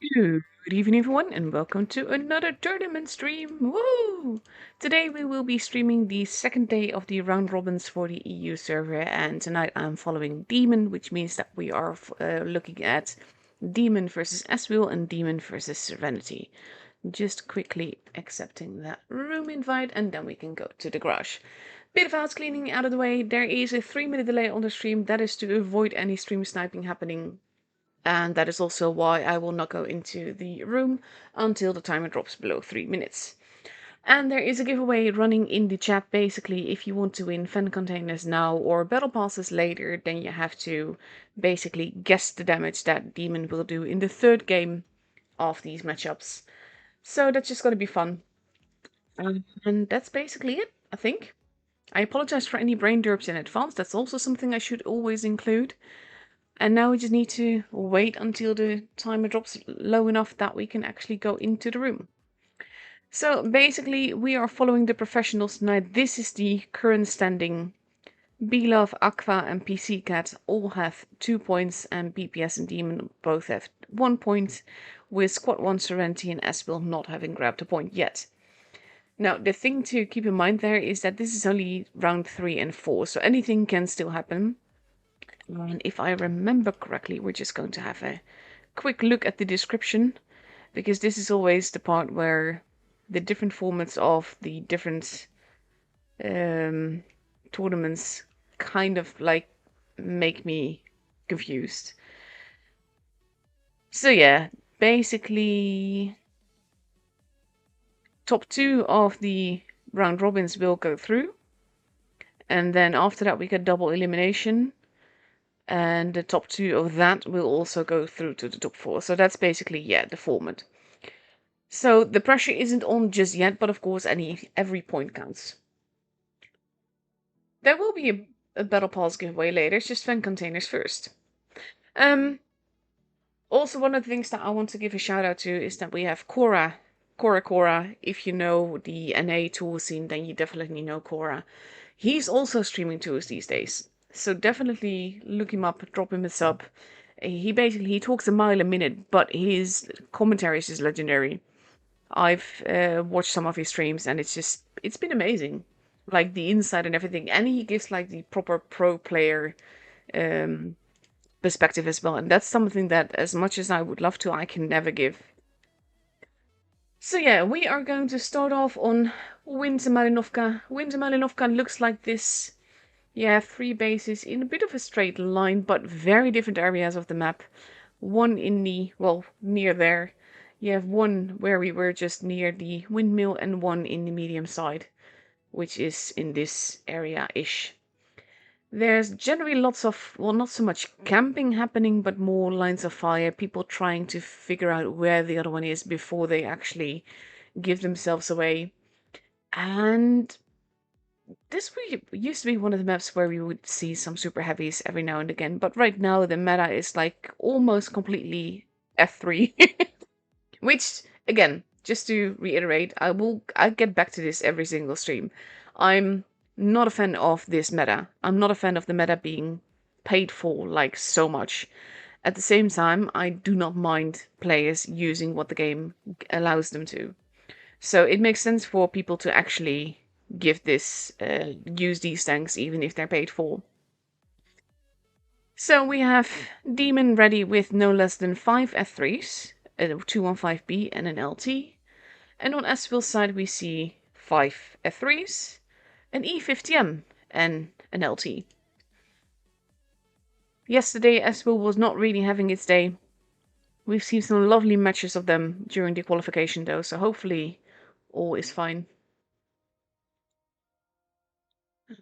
Good evening, everyone, and welcome to another tournament stream. Woo! Today we will be streaming the second day of the round robins for the EU server, and tonight I'm following Demon, which means that we are looking at Demon versus S-WIL and Demon versus Serenity. Just quickly accepting that room invite, and then we can go to the garage. Bit of house cleaning out of the way. There is a 3-minute delay on the stream. That is to avoid any stream sniping happening, and that is also why I will not go into the room until the timer drops below 3 minutes. And there is a giveaway running in the chat. Basically, if you want to win fan containers now or battle passes later, then you have to basically guess the damage that Demon will do in the third game of these matchups. So that's just going to be fun. And that's basically it, I think. I apologize for any brain derps in advance. That's also something I should always include. And now we just need to wait until the timer drops low enough that we can actually go into the room. So basically, we are following the professionals tonight. This is the current standing. Love, Aqua, and PC Cat all have 2 points, and BPS and Demon both have 1 point, with Squad 1 Serenity and S-WIL not having grabbed a point yet. Now, the thing to keep in mind there is that this is only round 3 and 4, so anything can still happen. And if I remember correctly, we're just going to have a quick look at the description, because this is always the part where the different formats of the different tournaments kind of like make me confused. So yeah, basically top 2 of the round robins will go through, and then after that we get double elimination, and the top 2 of that will also go through to the top 4. So that's basically, yeah, the format. So the pressure isn't on just yet, but of course every point counts. There will be a battle pass giveaway later. It's just fan containers first. Also, one of the things that I want to give a shout out to is that we have Cora. If you know the NA tool scene, then you definitely know Cora. He's also streaming tours these days, so definitely look him up, drop him a sub. He talks a mile a minute, but his commentary is legendary. I've watched some of his streams, and it's been amazing, like the insight and everything. And he gives like the proper pro player um, perspective as well, and that's something that, as much as I would love to, I can never give. So yeah, we are going to start off on Winter Malinovka. Winter Malinovka looks like this. You have 3 bases in a bit of a straight line, but very different areas of the map. One in the, well, near there. You have one where we were just near the windmill, and one in the medium side, which is in this area-ish. There's generally lots of, well, not so much camping happening, but more lines of fire, people trying to figure out where the other one is before they actually give themselves away. And this used to be one of the maps where we would see some super heavies every now and again, but right now the meta is like almost completely F3. Which, again, just to reiterate, I'll get back to this every single stream. I'm not a fan of this meta. I'm not a fan of the meta being paid for like so much. At the same time, I do not mind players using what the game allows them to. So it makes sense for people to actually use these tanks even if they're paid for. So we have Demon ready with no less than 5 F3s, a 215B and an LT. And on S-WIL's side we see 5 F3s, an E50M and an LT. Yesterday S-WIL was not really having its day. We've seen some lovely matches of them during the qualification though, so hopefully all is fine.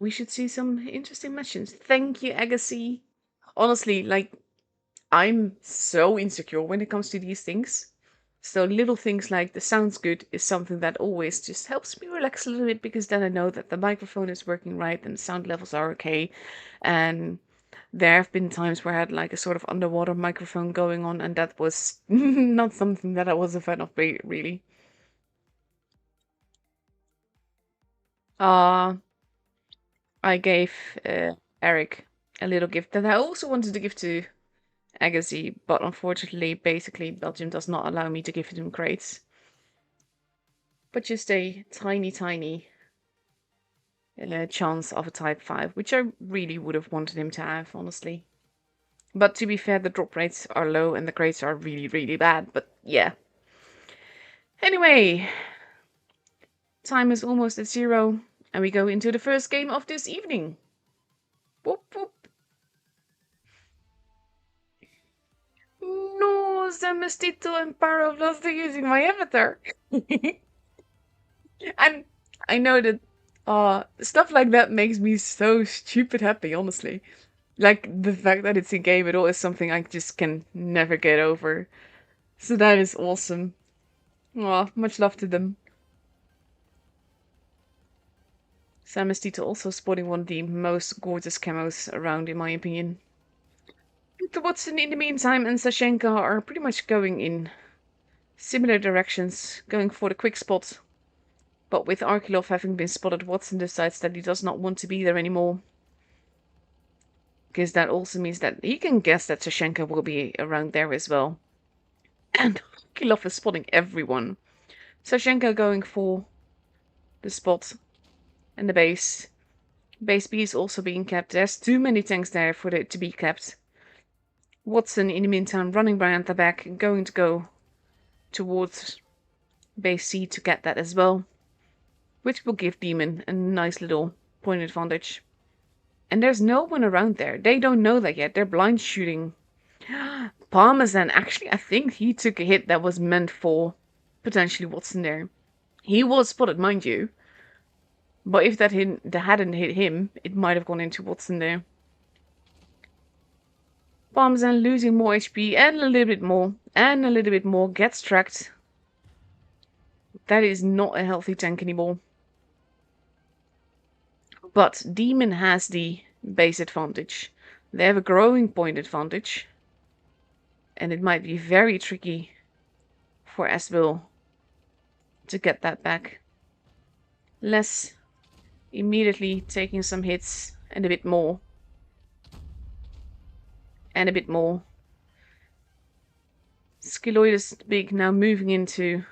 We should see some interesting matches. Thank you, Agassi. Honestly, like, I'm so insecure when it comes to these things. So little things like the sounds good is something that always just helps me relax a little bit, because then I know that the microphone is working right and the sound levels are okay. And there have been times where I had like a sort of underwater microphone going on, and that was not something that I was a fan of really. Uh, I gave Eric a little gift that I also wanted to give to Agassi, but unfortunately, basically, Belgium does not allow me to give him crates. But just a tiny, tiny chance of a type 5, which I really would have wanted him to have, honestly. But to be fair, the drop rates are low and the crates are really, really bad, but yeah. Anyway, time is almost at 0, and we go into the first game of this evening. Whoop, whoop. No, Zamestito and Paroblast are using my avatar. And I know that stuff like that makes me so stupid happy, honestly. Like, the fact that it's a game at all is something I just can never get over. So that is awesome. Aw, much love to them. Samestito also sporting one of the most gorgeous camos around, in my opinion. The Watson, in the meantime, and Sashenka are pretty much going in similar directions, going for the quick spot. But with Arkilov having been spotted, Watson decides that he does not want to be there anymore. Because that also means that he can guess that Sashenka will be around there as well. And Arkilov is spotting everyone. Sashenka going for the spot and the base. Base B is also being kept. There's too many tanks there for it to be kept. Watson, in the meantime, running behind the back, going to go towards base C to get that as well, which will give Demon a nice little point advantage. And there's no one around there. They don't know that yet. They're blind shooting. Parmesan, actually, I think he took a hit that was meant for potentially Watson there. He was spotted, mind you. But if that hadn't hit him, it might have gone into Watson there. Parmesan losing more HP and a little bit more, and a little bit more, gets tracked. That is not a healthy tank anymore. But Demon has the base advantage. They have a growing point advantage. And it might be very tricky for S-WIL to get that back. Les immediately taking some hits and a bit more. And a bit more. Skiloidus Big now moving into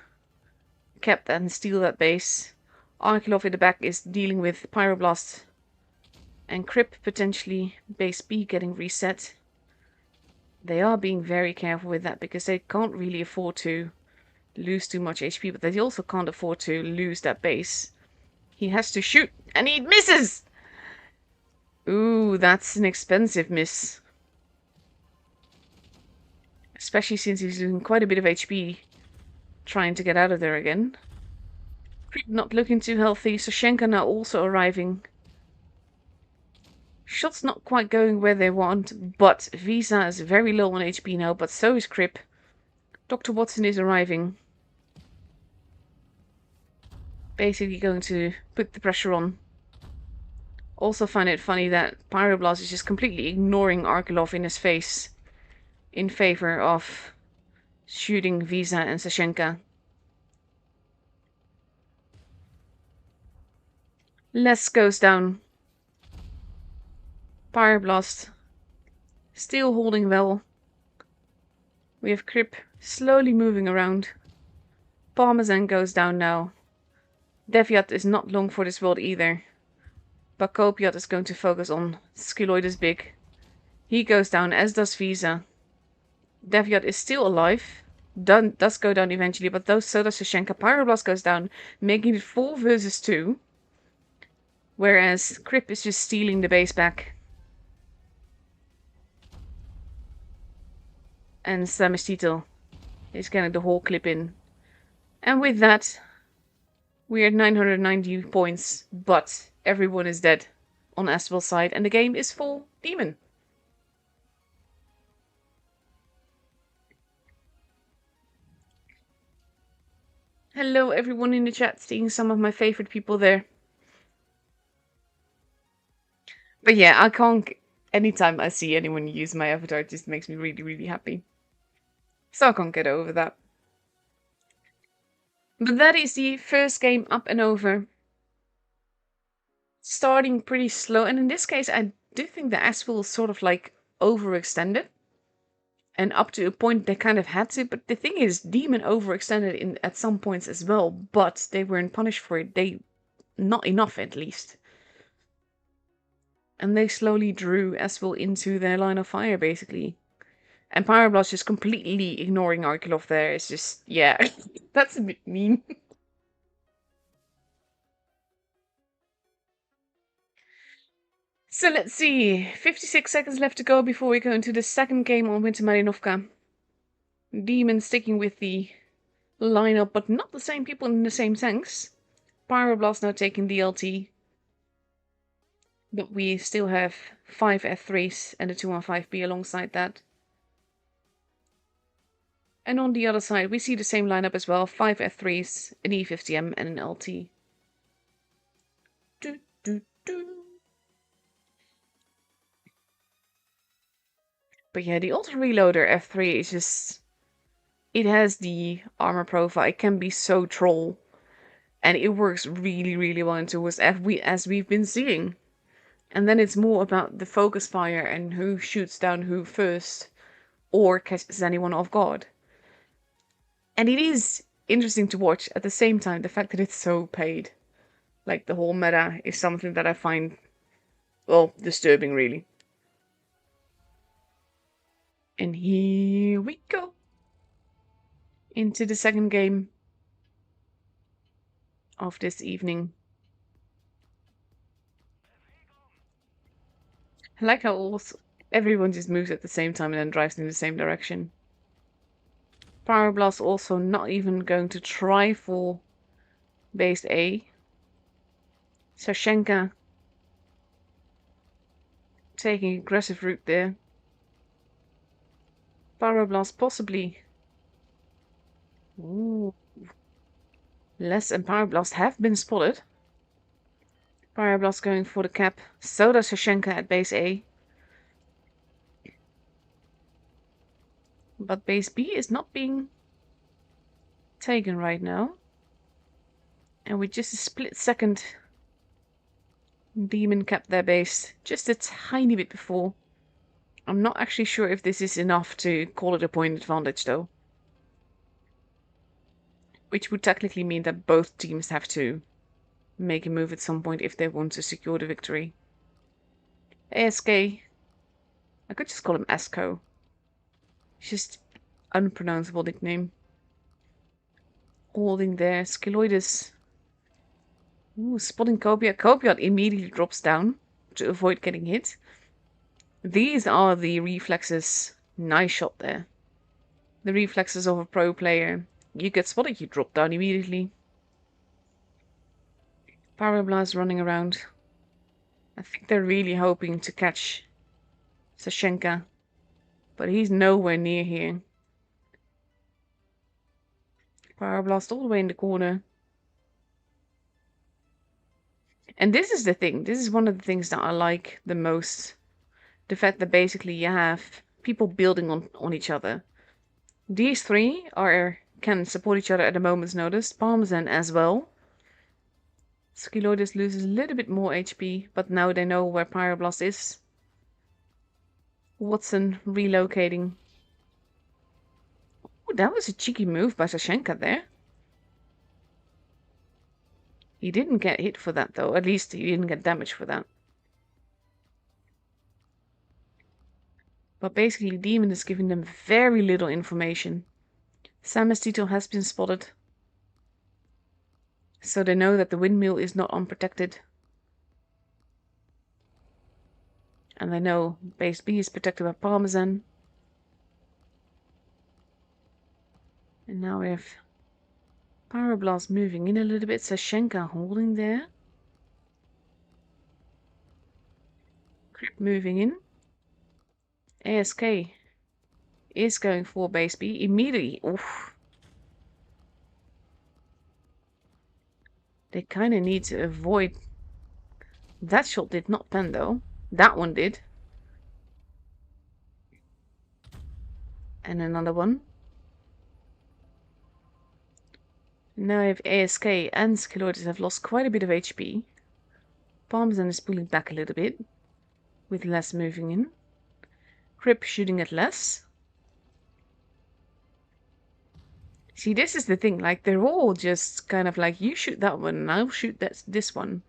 cap that and steal that base. Arkilov in the back is dealing with Pyroblast and Crip, potentially base B getting reset. They are being very careful with that because they can't really afford to lose too much HP, but they also can't afford to lose that base. He has to shoot, and he misses! Ooh, that's an expensive miss. Especially since he's losing quite a bit of HP trying to get out of there again. Creep not looking too healthy, Sashenka now also arriving. Shots not quite going where they want, but Visa is very low on HP now, but so is Crip. Dr. Watson is arriving. Basically going to put the pressure on. Also find it funny that Pyroblast is just completely ignoring Arkilov in his face in favor of shooting Visa and Sashenka. Les goes down. Pyroblast still holding well. We have Crip slowly moving around. Parmesan goes down now. Deviat is not long for this world either. But Copiat is going to focus on Skiloidus Big. He goes down, as does Visa. Deviat is still alive. Does go down eventually, but so does Sashenka. Pyroblast goes down, making it 4 versus 2. Whereas Crip is just stealing the base back. And Samestito is getting the whole clip in. And with that, we're at 990 points, but everyone is dead on S-WIL's side, and the game is full Demon. Hello everyone in the chat, seeing some of my favorite people there. But yeah, I can't... Anytime I see anyone use my avatar, it just makes me really, really happy. So I can't get over that. But that is the first game up and over. Starting pretty slow, and in this case I do think the S-WIL is sort of like overextended. And up to a point, they kind of had to. But the thing is, Demon overextended at some points as well. But they weren't punished for it. Not enough, at least. And they slowly drew S-WIL into their line of fire, basically. And Pyroblast just completely ignoring Arkelov there is just, yeah, that's a bit mean. So let's see, 56 seconds left to go before we go into the second game on Winter Marinovka. Demon sticking with the lineup, but not the same people in the same tanks. Pyroblast now taking the LT. But we still have 5 F3s and a 215B alongside that. And on the other side, we see the same lineup as well. 5 F3s, an E50M, and an LT. Do, do, do. But yeah, the Ultra Reloader F3 is just... It has the armor profile. It can be so troll. And it works really, really well in tours, as we've been seeing. And then it's more about the focus fire and who shoots down who first. Or catches anyone off guard. And it is interesting to watch at the same time, the fact that it's so paid. Like, the whole meta is something that I find, well, disturbing, really. And here we go. Into the second game of this evening. I like how also everyone just moves at the same time and then drives in the same direction. Pyroblast also not even going to try for base A. Sashenka taking aggressive route there. Pyroblast possibly. Ooh. Les and Pyroblast have been spotted. Pyroblast going for the cap. So does Sashenka at base A. But base B is not being taken right now. And with just a split second, Demon kept their base just a tiny bit before. I'm not actually sure if this is enough to call it a point advantage though. Which would technically mean that both teams have to make a move at some point if they want to secure the victory. ASK. I could just call him Esco. It's just unpronounceable nickname. Holding there. Skiloidus. Ooh, spotting Copiot. Copiot immediately drops down to avoid getting hit. These are the reflexes. Nice shot there. The reflexes of a pro player. You get spotted, you drop down immediately. Pyroblast running around. I think they're really hoping to catch Sashenka. But he's nowhere near here. Pyroblast all the way in the corner. And this is the thing. This is one of the things that I like the most. The fact that basically you have people building on each other. These three can support each other at a moment's notice. Parmesan as well. Skiloidus loses a little bit more HP, but now they know where Pyroblast is. Watson relocating. Ooh, that was a cheeky move by Sashenka there. He didn't get hit for that though. At least he didn't get damage for that. But basically Demon is giving them very little information. Samestito has been spotted. So they know that the windmill is not unprotected. And they know base B is protected by Parmesan. And now we have Pyroblast moving in a little bit. Sashenka holding there. Crip moving in. ASK is going for base B immediately. Oof. They kind of need to avoid... That shot did not pen though. That one did. And another one. Now I have ASK and Skiloidus have lost quite a bit of HP. Parmesan is pulling back a little bit. With less moving in. Crip shooting at less. See, this is the thing. Like, they're all just kind of like, you shoot that one and I'll shoot this one.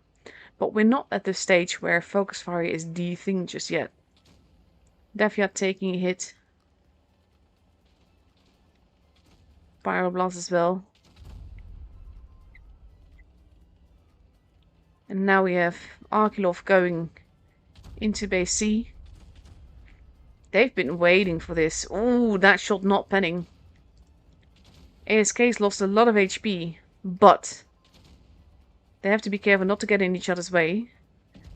But we're not at the stage where focus fire is the thing just yet. Defiat taking a hit. Pyroblast as well. And now we have Arkilov going into base C. They've been waiting for this. Ooh, that shot not penning. ASK's lost a lot of HP, but they have to be careful not to get in each other's way.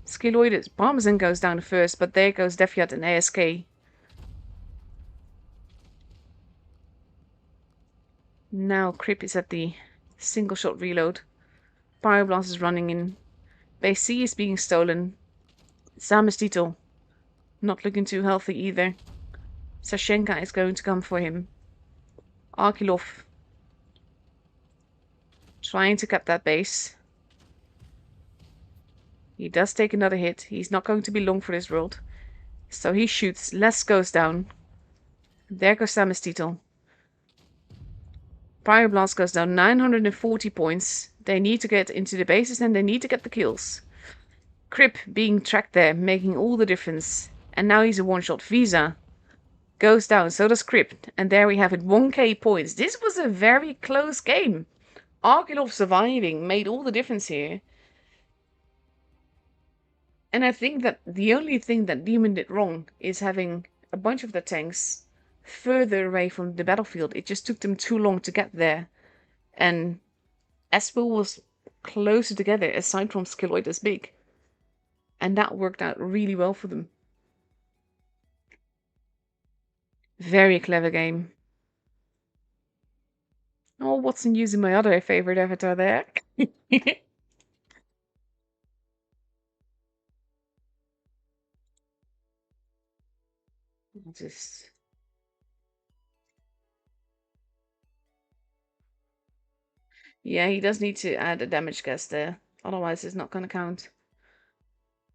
Skiloid Parmesan goes down first, but there goes Defiat and ASK. Now Crip is at the single shot reload. Pyroblast is running in. Base C is being stolen. Samestito not looking too healthy either. Sashenka is going to come for him. Arkilov trying to cap that base. He does take another hit. He's not going to be long for this world. So he shoots. Less goes down. There goes Samestito. Pyroblast goes down 940 points. They need to get into the bases and they need to get the kills. Crip being tracked there, making all the difference. And now he's a one-shot. Visa goes down, so does Crip. And there we have it, 1k points. This was a very close game. Arkilov surviving made all the difference here. And I think that the only thing that Demon did wrong is having a bunch of the tanks further away from the battlefield. It just took them too long to get there. And S-WIL was closer together, aside from Skiloid as big. And that worked out really well for them. Very clever game. Oh, Watson using my other favorite avatar there. Just... Yeah, he does need to add a damage guess there. Otherwise, it's not going to count.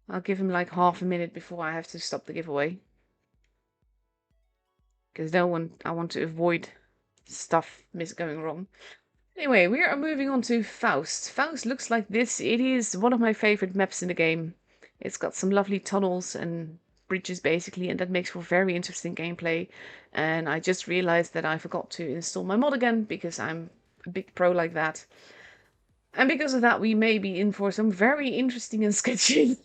I'll give him like half a minute before I have to stop the giveaway. Because I want to avoid stuff going wrong. Anyway, we are moving on to Faust. Faust looks like this. It is one of my favorite maps in the game. It's got some lovely tunnels and bridges basically, and that makes for very interesting gameplay. And I just realized that I forgot to install my mod again because I'm a big pro like that. And because of that, we may be in for some very interesting and sketchy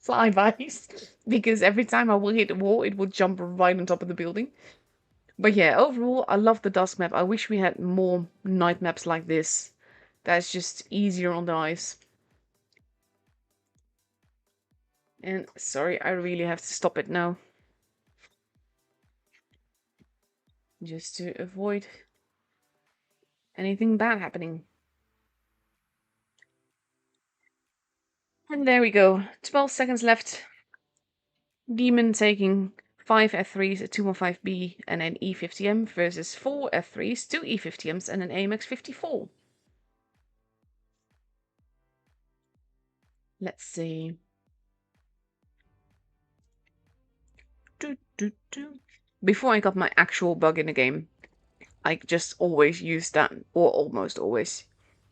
flybys. Because every time I will hit a wall, it will jump right on top of the building. But yeah, overall, I love the dusk map. I wish we had more night maps like this. That's just easier on the eyes. And sorry, I really have to stop it now. Just to avoid anything bad happening. And there we go. 12 seconds left. Demon taking 5 F3s, a 215B, and an E50M versus 4 F3s, 2 E50Ms, and an AMX 54. Let's see. Before I got my actual bug in the game, I just always used that, or almost always,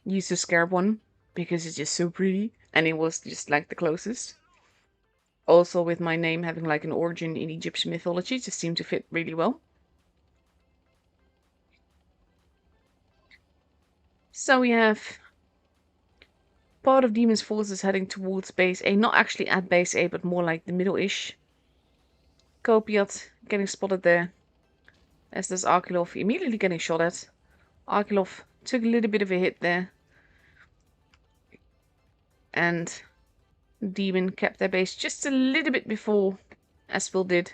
used the Scarab one, because it's just so pretty, and it was just like the closest. Also with my name having like an origin in Egyptian mythology, it just seemed to fit really well. So we have part of Demon's forces heading towards base A, not actually at base A, but more like the middle-ish. Kopiat getting spotted there, as does Arkilov, immediately getting shot at. Arkilov took a little bit of a hit there. And Demon kept their base just a little bit before S-WIL did.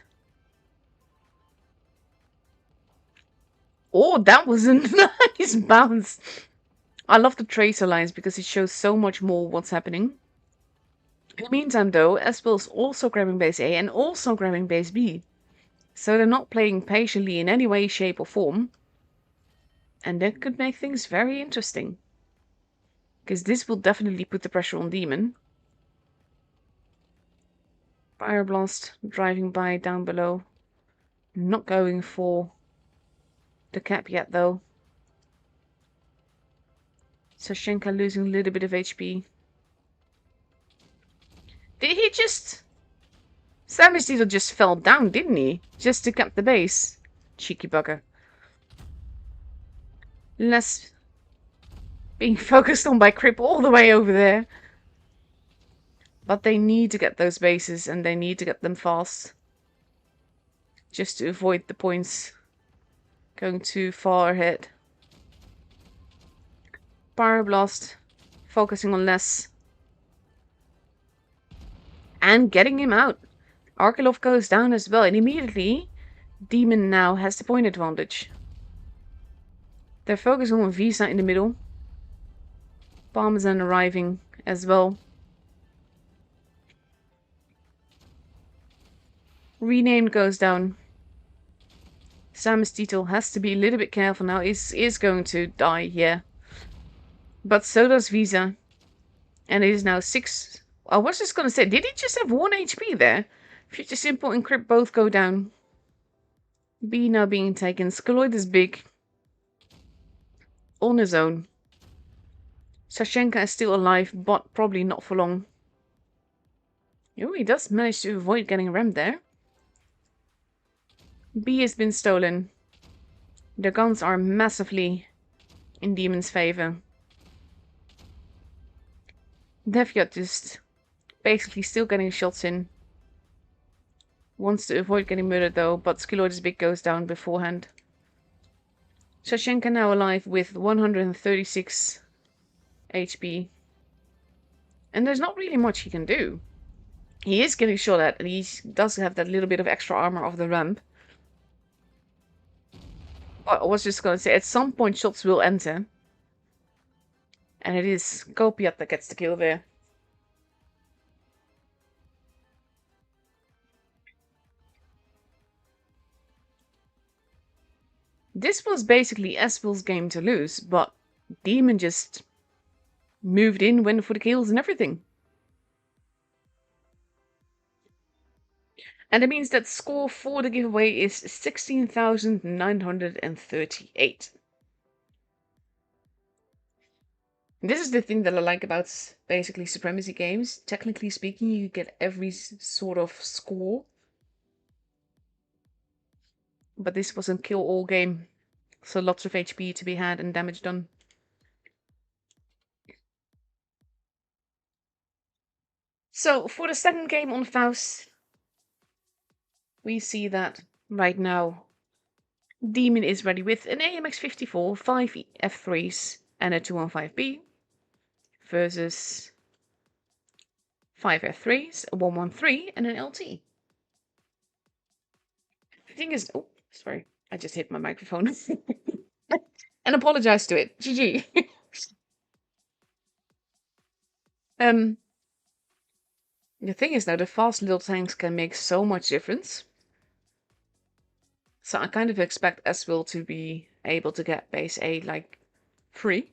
Oh, that was a nice bounce. I love the tracer lines because it shows so much more what's happening. In the meantime, though, S-WIL's also grabbing base A and also grabbing base B. So they're not playing patiently in any way, shape, or form. And that could make things very interesting. Because this will definitely put the pressure on Demon. Fireblast driving by down below. Not going for the cap yet, though. Sashenka losing a little bit of HP. Did he just... Sammy's Diesel just fell down, didn't he? Just to cap the base. Cheeky bugger. Less being focused on by Crip all the way over there. But they need to get those bases, and they need to get them fast. Just to avoid the points going too far ahead. Pyroblast, focusing on less. And getting him out. Arkelov goes down as well, and immediately Demon now has the point advantage. They're focusing on Visa in the middle. Parmesan arriving as well. Renamed goes down. Samus Titel has to be a little bit careful now. Is going to die, yeah. But so does Visa. And it is now 6. I was just going to say, did he just have 1 HP there? Future Simple and Crypt both go down. B now being taken. Scaloid is big. On his own. Sashenka is still alive, but probably not for long. Oh, he does manage to avoid getting rammed there. B has been stolen. The guns are massively in Demon's favor. Deviat just basically still getting shots in. Wants to avoid getting murdered though, but Skiloid's big goes down beforehand. Sashenka now alive with 136 HP. And there's not really much he can do. He is getting shot at, and he does have that little bit of extra armor off the ramp. I was just going to say, at some point shots will enter. And it is Kopiat that gets the kill there. This was basically S-WIL's game to lose, but Demon just moved in, went for the kills and everything. And it means that score for the giveaway is 16,938. This is the thing that I like about basically Supremacy games. Technically speaking, you get every sort of score. But this was a kill-all game. So lots of HP to be had and damage done. So for the second game on Faust, we see that right now Demon is ready with an AMX-54, 5 F3s and a 215B versus 5 F3s, a 113 and an LT. The thing is, oh, sorry, I just hit my microphone. And apologize to it. GG. The thing is now, the fast little tanks can make so much difference. So I kind of expect S-WIL to be able to get base A, like, free.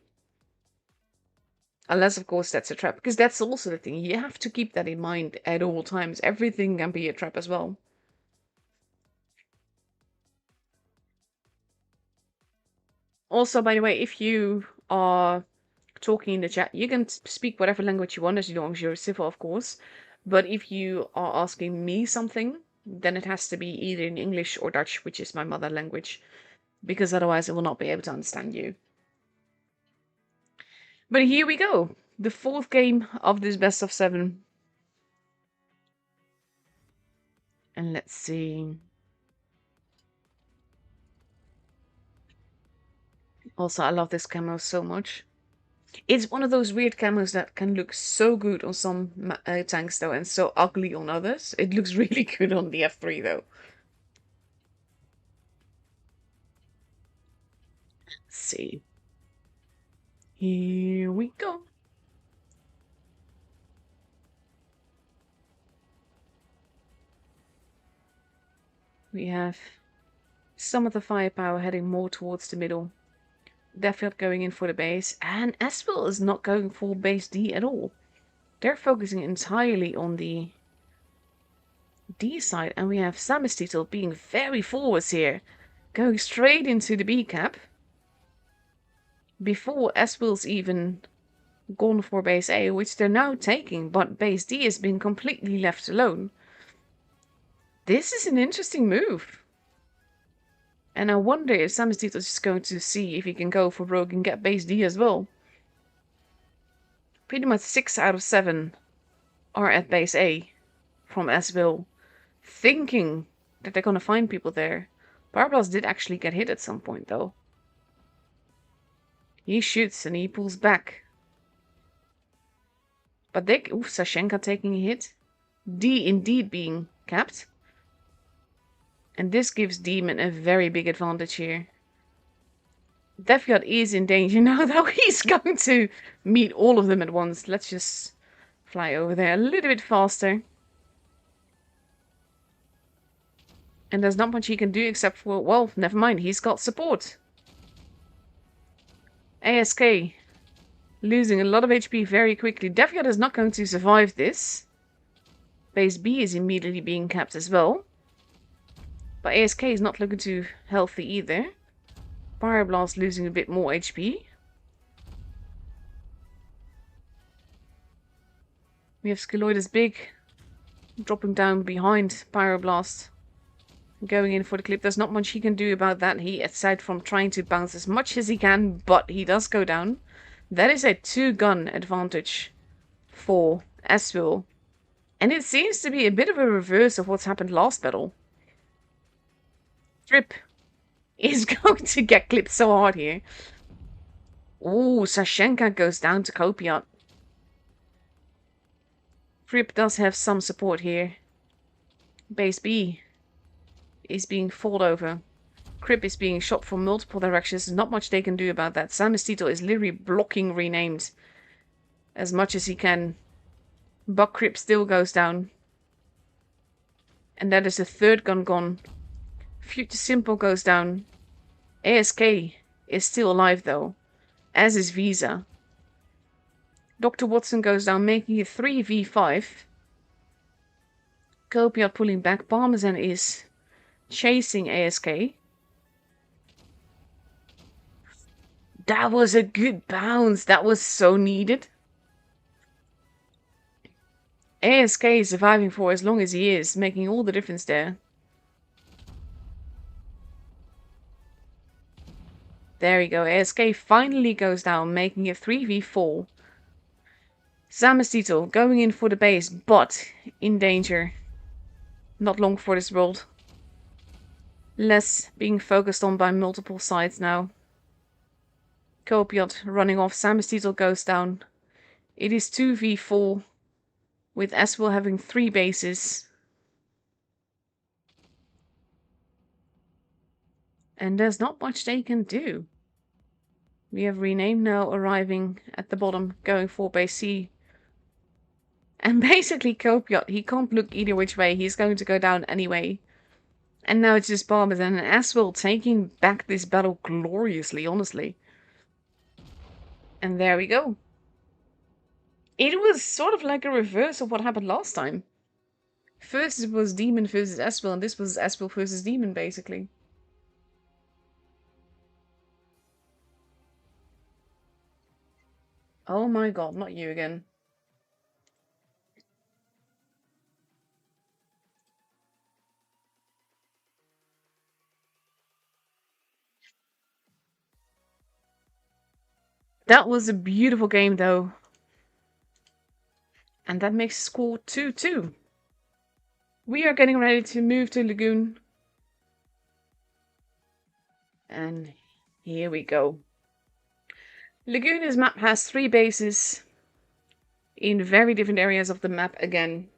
Unless, of course, that's a trap. Because that's also the thing. You have to keep that in mind at all times. Everything can be a trap as well. Also, by the way, if you are talking in the chat, you can speak whatever language you want, as long as you're civil, of course. But if you are asking me something, then it has to be either in English or Dutch, which is my mother language. Because otherwise I will not be able to understand you. But here we go. The 4th game of this best of 7. And let's see. Also, I love this camo so much. It's one of those weird camos that can look so good on some tanks though, and so ugly on others. It looks really good on the F3 though. Let's see. Here we go. We have some of the firepower heading more towards the middle. Definitely going in for the base, and S-WIL is not going for base D at all. They're focusing entirely on the D side, and we have Samus Titel being very forwards here, going straight into the B cap. before S-WIL's even gone for base A, which they're now taking, but base D has been completely left alone. This is an interesting move. And I wonder if Samistito is just going to see if he can go for rogue and get base D as well. Pretty much 6 out of 7 are at base A from S-WIL, thinking that they're gonna find people there. Barbaros did actually get hit at some point though. He shoots and he pulls back. But they... Ooh, Sashenka taking a hit. D indeed being capped. And this gives Demon a very big advantage here. Deathguard is in danger now though. He's going to meet all of them at once. Let's just fly over there a little bit faster. And there's not much he can do except for... Well, never mind. He's got support. ASK losing a lot of HP very quickly. Deathguard is not going to survive this. Base B is immediately being capped as well. But ASK is not looking too healthy either. Pyroblast losing a bit more HP. We have Skeloidus Big dropping down behind Pyroblast. Going in for the clip. There's not much he can do about that. He, aside from trying to bounce as much as he can, but he does go down. That is a 2-gun advantage for S-WIL. And it seems to be a bit of a reverse of what's happened last battle. Trip is going to get clipped so hard here. Ooh, Sashenka goes down to Copiot. Trip does have some support here. Base B is being fought over. Crip is being shot from multiple directions. Not much they can do about that. Samistito is literally blocking renamed as much as he can. But Crip still goes down. And that is the 3rd gun gone. Future Simple goes down. ASK is still alive though. As is Visa. Dr. Watson goes down, making it 3v5. Copiot pulling back. Parmesan is chasing ASK. That was a good bounce. That was so needed. ASK is surviving for as long as he is, making all the difference there. There we go. ASK finally goes down, making it 3v4. Samistito going in for the base, but in danger. Not long for this world. Less being focused on by multiple sides now. Copiot running off. Samistito goes down. It is 2v4. With S-WIL having 3 bases. And there's not much they can do. We have Rename now arriving at the bottom, going for base C. And basically Copiot, he can't look either which way. He's going to go down anyway. And now it's just Parmesan and S-WIL taking back this battle gloriously, honestly. And there we go. It was sort of like a reverse of what happened last time. First it was Demon versus S-WIL, and this was S-WIL versus Demon, basically. Oh my god, not you again. That was a beautiful game, though. And that makes score 2-2. We are getting ready to move to Lagoon. And here we go. Lagoon's map has 3 bases in very different areas of the map again.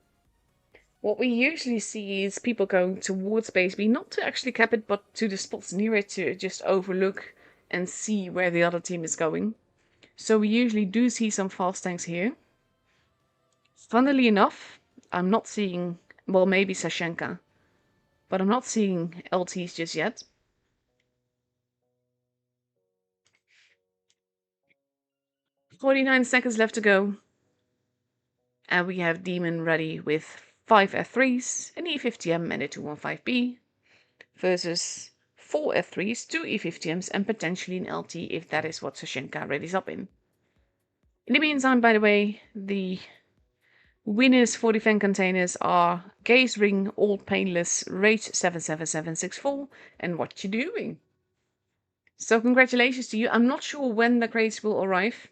What we usually see is people going towards base B, not to actually cap it, but to the spots near it to just overlook and see where the other team is going. So we usually do see some fast tanks here. Funnily enough, I'm not seeing, well, maybe Sashenka, but I'm not seeing LTs just yet. $49 left to go. And we have Demon ready with 5 F3s, an E50M and a 215B versus 4 F3s, 2 E50Ms, and potentially an LT if that is what Sashenka readies up in. In the meantime, by the way, the winners for the fan containers are Gaze Ring, All Painless, Rage 77764, and What You Doing. So congratulations to you. I'm not sure when the crates will arrive,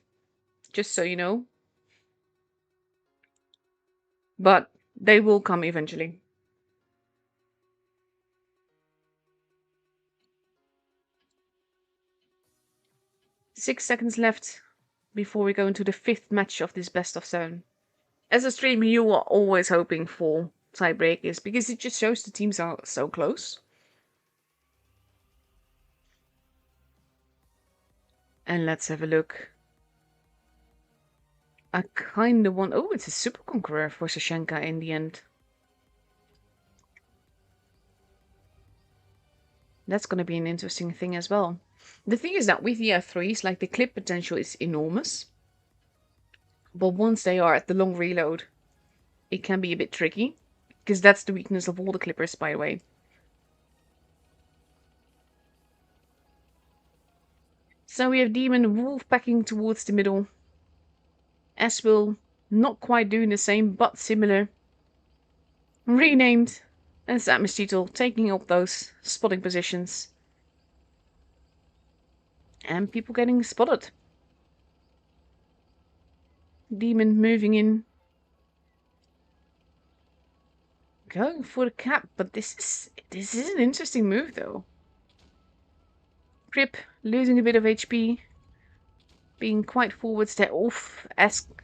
just so you know. But they will come eventually. Six seconds left before we go into the 5th match of this best of 7. As a streamer, you are always hoping for tiebreakers because it just shows the teams are so close. And let's have a look. I kind of want... Oh, it's a Super Conqueror for Sashenka in the end. That's going to be an interesting thing as well. The thing is that with the F3s, like the clip potential is enormous. But once they are at the long reload, it can be a bit tricky. Because that's the weakness of all the clippers, by the way. So we have Demon Wolf packing towards the middle. S-WIL not quite doing the same, but similar. Renamed. And Zamistitel taking up those spotting positions. And people getting spotted. Demon moving in. Going for the cap, but this is an interesting move though. Crip losing a bit of HP. Being quite forwards there. Oof. ASK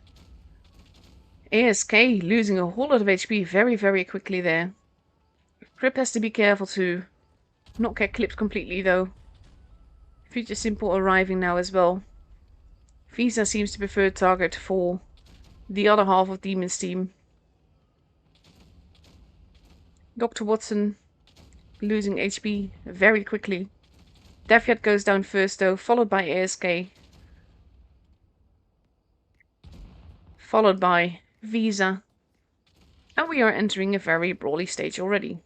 losing a whole lot of HP very, very quickly there. Crip has to be careful to not get clipped completely though. Future Simple arriving now as well. Visa seems to prefer target for the other half of Demon's team. Dr. Watson losing HP very quickly. Defiat goes down first though, followed by ASK. Followed by Visa. And we are entering a very brawly stage already.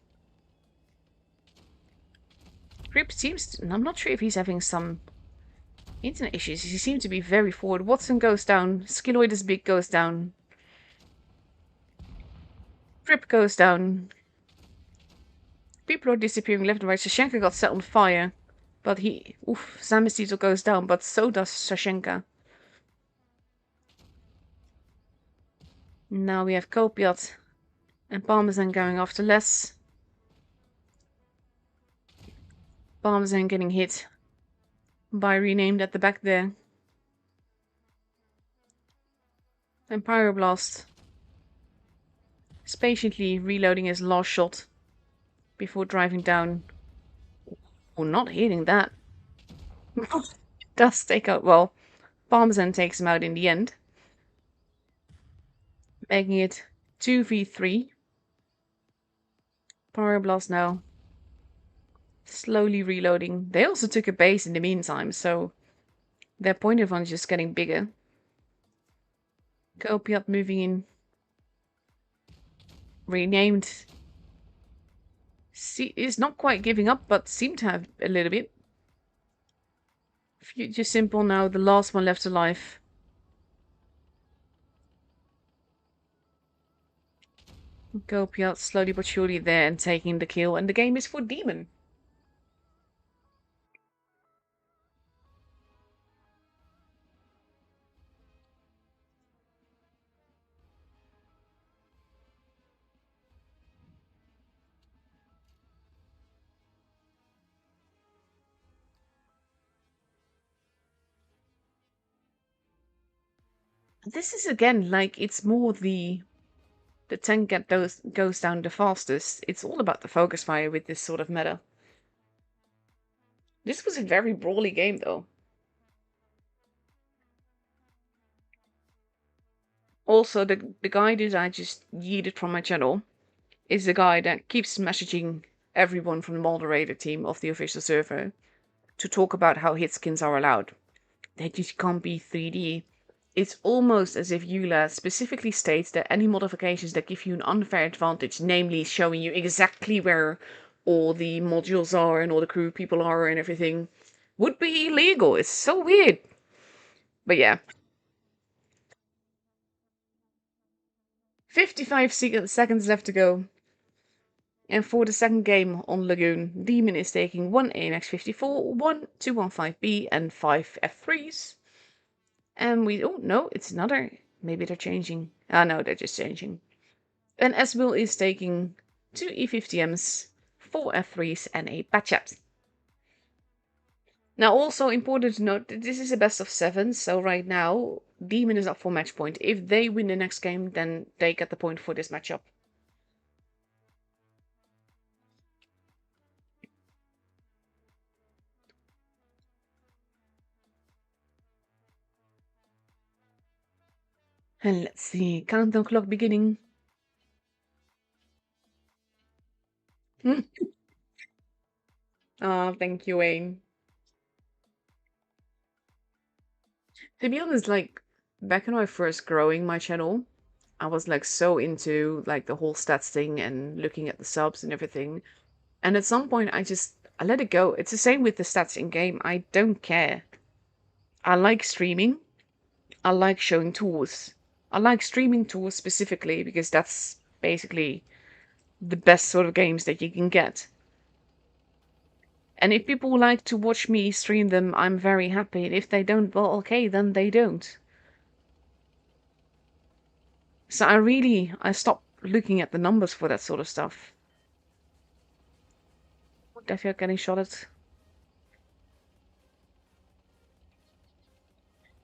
Grip seems to, I'm not sure if he's having some internet issues. He seems to be very forward. Watson goes down. Skilloid is big, goes down. Grip goes down. People are disappearing left and right. Sashenka got set on fire. But Zamistitel goes down, but so does Sashenka. Now we have Kopiat and Parmesan going after Les. Parmesan getting hit by Renamed at the back there. And Pyroblast is patiently reloading his last shot before driving down. Oh, not hitting that. Does take out, well, Parmesan takes him out in the end. Making it 2v3. Pyroblast now slowly reloading. They also took a base in the meantime, so their point advantage is getting bigger. Kopiat moving in. Renamed is not quite giving up, but seemed to have a little bit. Future Simple now, the last one left alive. Kopiat slowly but surely there and taking the kill, and the game is for Demon. This is again like it's more the tank goes down the fastest. It's all about the focus fire with this sort of meta. This was a very brawly game though. Also, the guy that I just yeeted from my channel is the guy that keeps messaging everyone from the moderator team of the official server to talk about how hit skins are allowed. They just can't be 3D. It's almost as if EULA specifically states that any modifications that give you an unfair advantage, namely showing you exactly where all the modules are and all the crew people are and everything would be illegal. It's so weird. But yeah. 55 seconds left to go. And for the second game on Lagoon, Demon is taking 1 AMX 54, 1 215B, and 5 F3s. And we, oh no, it's another, maybe they're changing. Ah no, they're just changing. And S-WIL is taking 2 E50Ms, 4 F3s, and a Batchat. Now, also important to note that this is a best of 7, so right now, Demon is up for match point. If they win the next game, then they get the point for this matchup. And let's see, countdown clock beginning. Oh, thank you, Wayne. To be honest, like, back when I first growing my channel, I was like so into like the whole stats thing and looking at the subs and everything. And at some point I let it go. It's the same with the stats in game. I don't care. I like streaming. I like showing tools. I like streaming tools specifically because that's basically the best sort of games that you can get. And if people like to watch me stream them, I'm very happy. And if they don't, well, okay, then they don't. So I stopped looking at the numbers for that sort of stuff. Definitely getting shot at.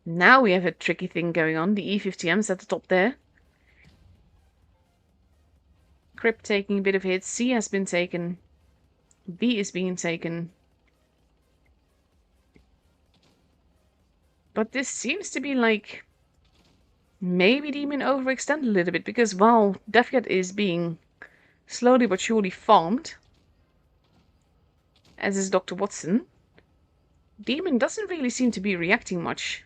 Now we have a tricky thing going on. The E50M's at the top there. Crypt taking a bit of hits. C has been taken. B is being taken. But this seems to be like... maybe Demon overextended a little bit. Because while Deathcat is being slowly but surely farmed, as is Dr. Watson, Demon doesn't really seem to be reacting much.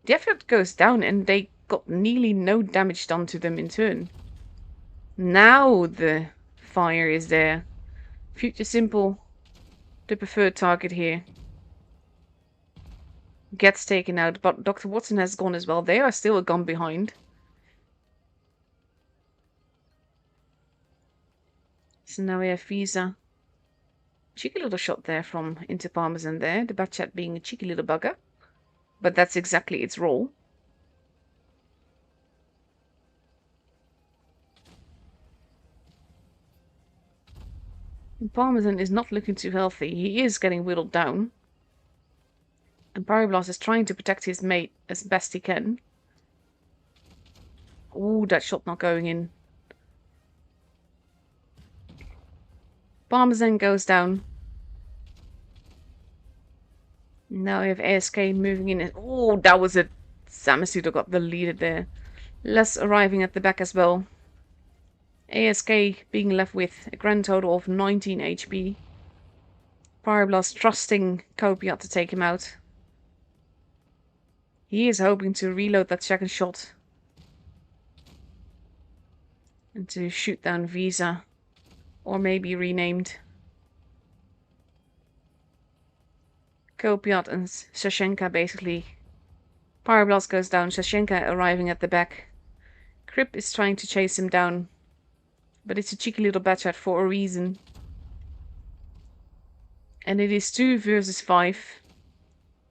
Deathcat goes down and they got nearly no damage done to them in turn. Now the fire is there. Future Simple, the preferred target here, gets taken out, but Dr. Watson has gone as well. They are still a gun behind. So now we have Visa. Cheeky little shot there from Into Parmesan there. The Batchat being a cheeky little bugger. But that's exactly its role. And Parmesan is not looking too healthy. He is getting whittled down. And Pyroblast is trying to protect his mate as best he can. Ooh, that shot not going in. Parmesan goes down. Now we have ASK moving in. Oh, that was a... Samasudo got the lead there. Les arriving at the back as well. ASK being left with a grand total of 19 HP. Pyroblast trusting Copiat to take him out. He is hoping to reload that second shot. And to shoot down Visa. Or maybe renamed. Copiat and Sashenka basically. Pyroblast goes down, Sashenka arriving at the back. Crip is trying to chase him down. But it's a cheeky little Batchat for a reason. And it is 2 versus 5.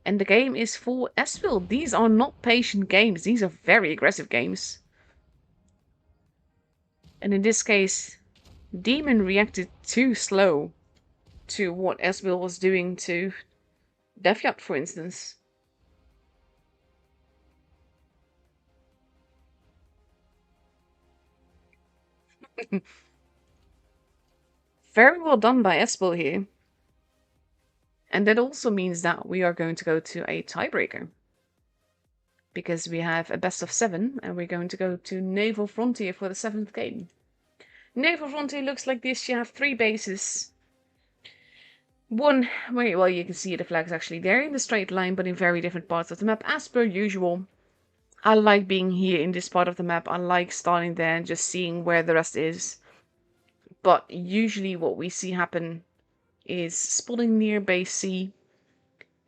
And the game is for S-WIL. These are not patient games. These are very aggressive games. And in this case, Demon reacted too slow to what S-WIL was doing to Deathcat, for instance. Very well done by S-WIL here. And that also means that we are going to go to a tiebreaker. Because we have a best of 7, and we're going to go to Naval Frontier for the 7th game. Naval Frontier looks like this. You have 3 bases. One, well, you can see the flags actually. They're in the straight line, but in very different parts of the map, as per usual. I like being here in this part of the map. I like starting there and just seeing where the rest is. But usually what we see happen is spotting near base C,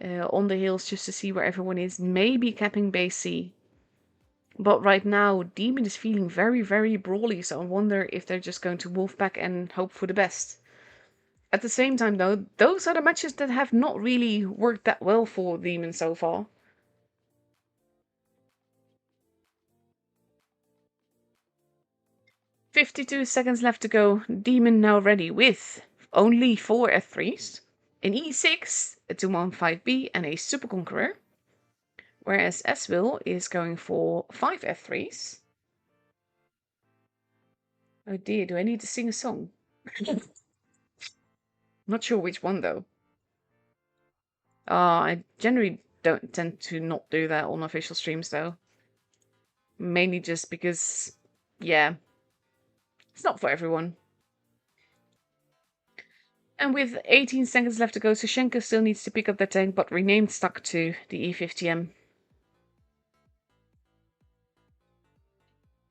on the hills just to see where everyone is, maybe capping base C. But right now, Demon is feeling very, very brawly, so I wonder if they're just going to wolf back and hope for the best. At the same time, though, those are the matches that have not really worked that well for Demon so far. "52 seconds left to go. Demon now ready with only 4 F3s, an E6, a 215B, and a Super Conqueror. Whereas S-WIL is going for 5 F3s. Oh dear, do I need to sing a song? Not sure which one though. I generally don't tend to not do that on official streams though. Mainly just because, yeah, it's not for everyone. And with 18 seconds left to go, Sushenko still needs to pick up the tank, but renamed stuck to the E50M.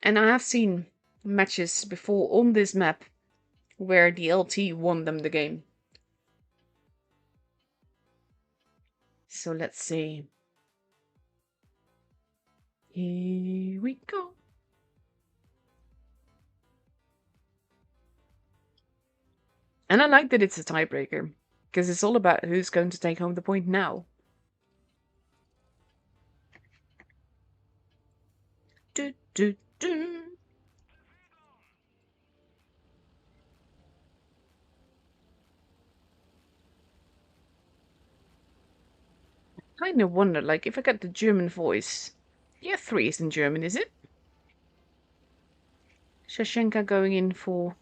And I have seen matches before on this map where the LT won them the game. So let's see. Here we go. And I like that it's a tiebreaker, because it's all about who's going to take home the point now. Do, do, do. I kind of wonder, like, if I get the German voice. Yeah, 3 is in German, is it? Shashenka going in for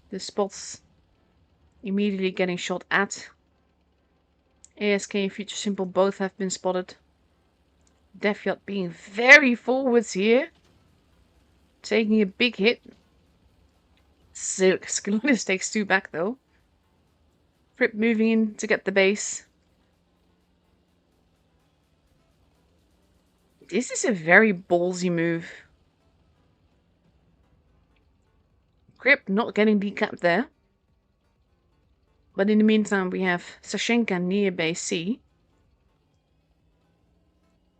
the spots. Immediately getting shot at. ASK and Future Simple both have been spotted. Defiat being very forwards here. Taking a big hit. Skalonis takes 2 back though. Fripp moving in to get the base. This is a very ballsy move. Grip not getting decapped there. But in the meantime, we have Sashenka near base C.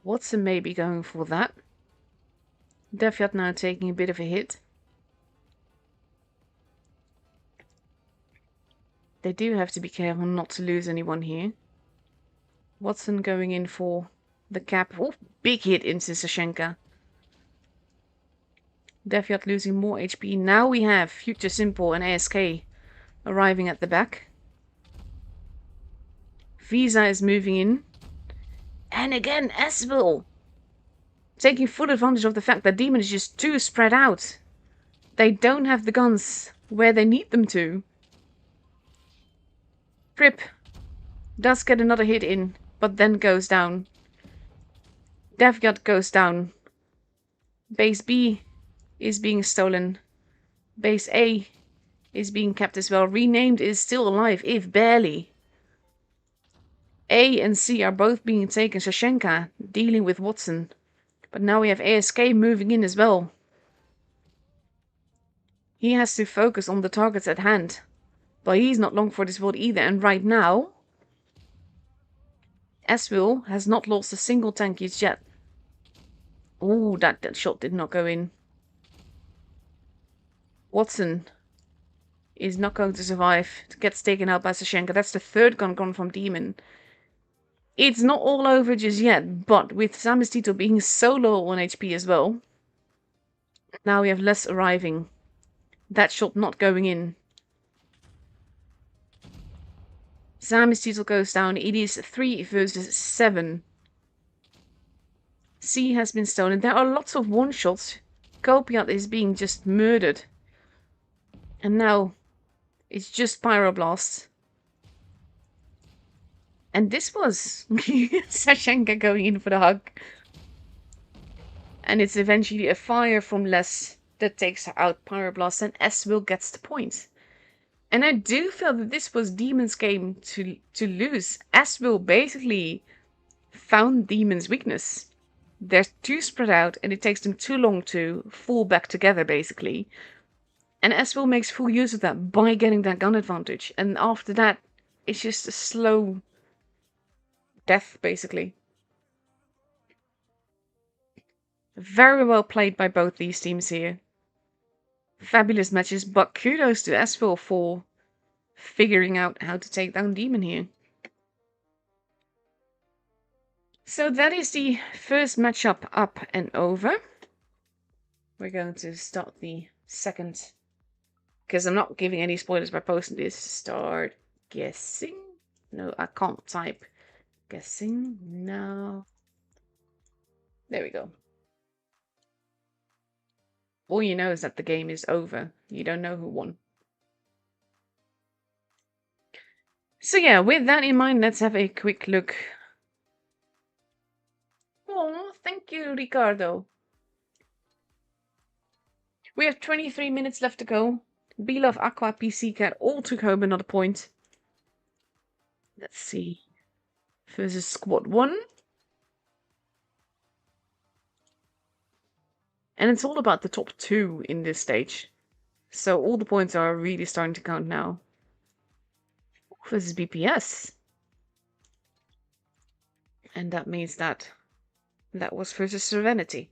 Watson may be going for that. Defiat now taking a bit of a hit. They do have to be careful not to lose anyone here. Watson going in for the cap. Oh, big hit into Sashenka. Defiat losing more HP. Now we have Future Simple and ASK arriving at the back. Visa is moving in. And again, S-WIL taking full advantage of the fact that Demon is just too spread out. They don't have the guns where they need them to. Fripp does get another hit in, but then goes down. Defiat goes down. Base B is being stolen. Base A is being kept as well. Renamed is still alive, if barely. A and C are both being taken. Sashenka dealing with Watson. But now we have ASK moving in as well. He has to focus on the targets at hand. But he's not long for this world either. And right now, S-WIL has not lost a single tank yet. Oh, that shot did not go in. Watson is not going to survive. Gets taken out by Sashenka. That's the 3rd gun gone from Demon. It's not all over just yet, but with Samistito being so low on HP as well, now we have less arriving. That shot not going in. Samistito goes down. It is 3 versus 7. C has been stolen. There are lots of one-shots. Kopiat is being just murdered. And now it's just Pyroblast. And this was Sashenka going in for the hug. And it's eventually a fire from Les that takes out Pyroblast, and S-WIL gets the point. And I do feel that this was Demon's game to lose. S-WIL basically found Demon's weakness. They're too spread out, and it takes them too long to fall back together, basically. And S-WIL makes full use of that by getting that gun advantage. And after that, it's just a slow death, basically. Very well played by both these teams here. Fabulous matches, but kudos to S-WIL for figuring out how to take down Demon here. So that is the first matchup up and over. We're going to start the second, because I'm not giving any spoilers by posting this. Start guessing. No, I can't type guessing. No. There we go. All you know is that the game is over. You don't know who won. So yeah, with that in mind, let's have a quick look. Oh, thank you, Ricardo. We have 23 minutes left to go. Belove, Aqua, PC Cat all took home another point. Let's see. Versus Squad 1. And it's all about the top 2 in this stage. So all the points are really starting to count now. Versus BPS. And that means that was versus Serenity.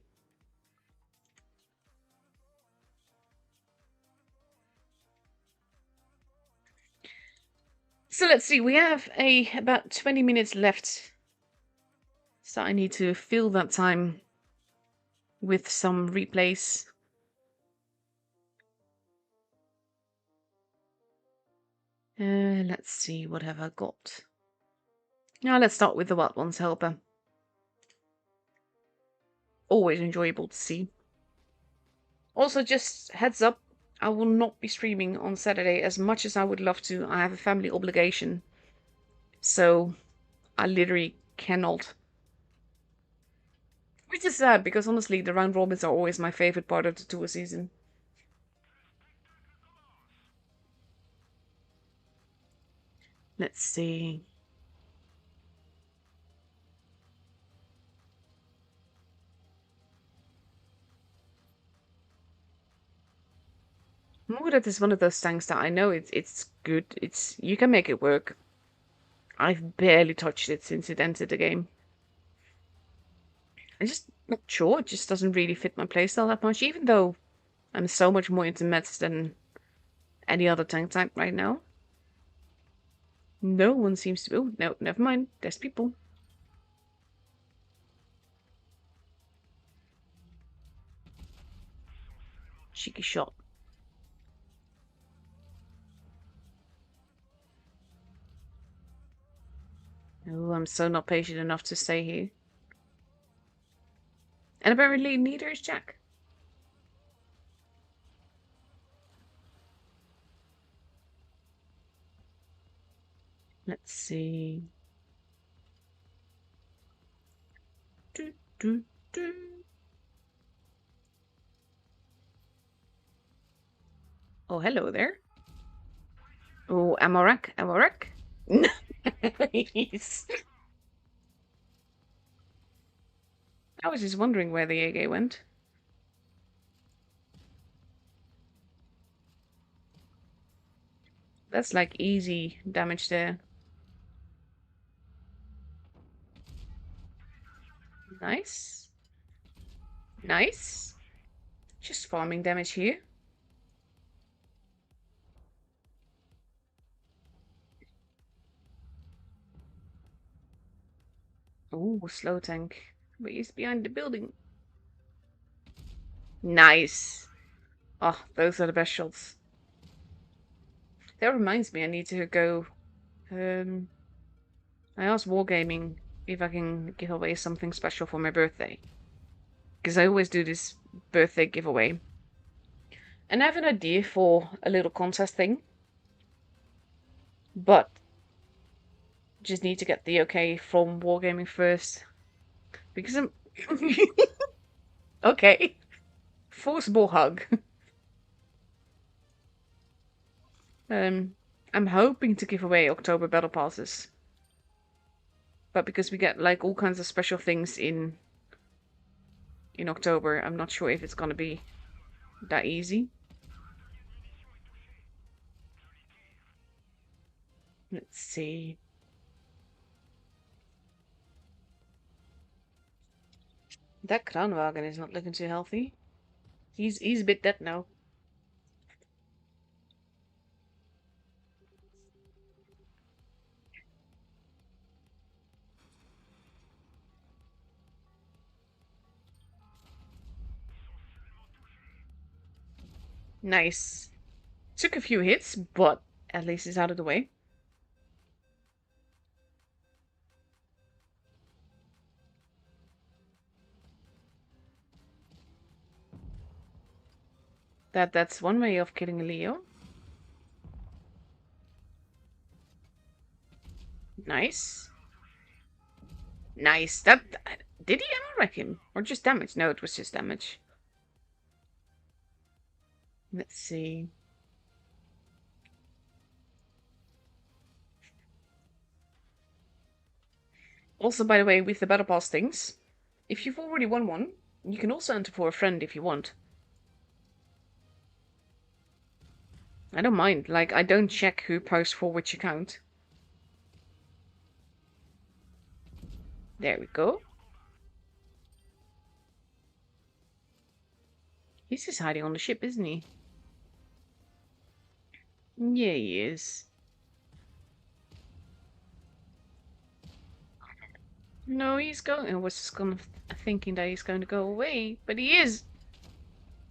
So let's see, we have about 20 minutes left. So I need to fill that time with some replays. Let's see, what have I got? Now let's start with the Wild Ones helper. Always enjoyable to see. Also, just heads up, I will not be streaming on Saturday as much as I would love to. I have a family obligation. So, I literally cannot. Which is sad, because honestly, the round robins are always my favorite part of the tour season. Let's see. Murat is one of those tanks that I know it's good. You can make it work. I've barely touched it since it entered the game. I'm just not sure. It just doesn't really fit my playstyle that much, even though I'm so much more into mets than any other tank type right now. No one seems to... Oh, no, never mind. There's people. Cheeky shot. Oh, I'm so not patient enough to stay here. And apparently neither is Jack. Let's see. Do, do, do. Oh, hello there. Oh, Amorak. Nice. I was just wondering where the AG went. That's like easy damage there. Nice. Nice. Just farming damage here. Oh, slow tank. But he's behind the building. Nice. Oh, those are the best shots. That reminds me, I need to go... I asked Wargaming if I can give away something special for my birthday. Because I always do this birthday giveaway. And I have an idea for a little contest thing. But just need to get the okay from Wargaming first. Because I'm... Okay. Forcible hug. I'm hoping to give away October Battle Passes. But because we get like all kinds of special things in October, I'm not sure if it's gonna be that easy. Let's see. That Kranwagen is not looking too healthy. He's a bit dead now. Nice. Took a few hits, but at least it's out of the way. That's one way of killing a Leo. Nice. Nice. That did he ammo wreck him? Or just damage? No, it was just damage. Let's see. Also, by the way, with the Battle Pass things, if you've already won one, you can also enter for a friend if you want. I don't mind. Like, I don't check who posts for which account. There we go. He's just hiding on the ship, isn't he? Yeah, he is. No, he's going. I was just gonna thinking that he's going to go away, but he is.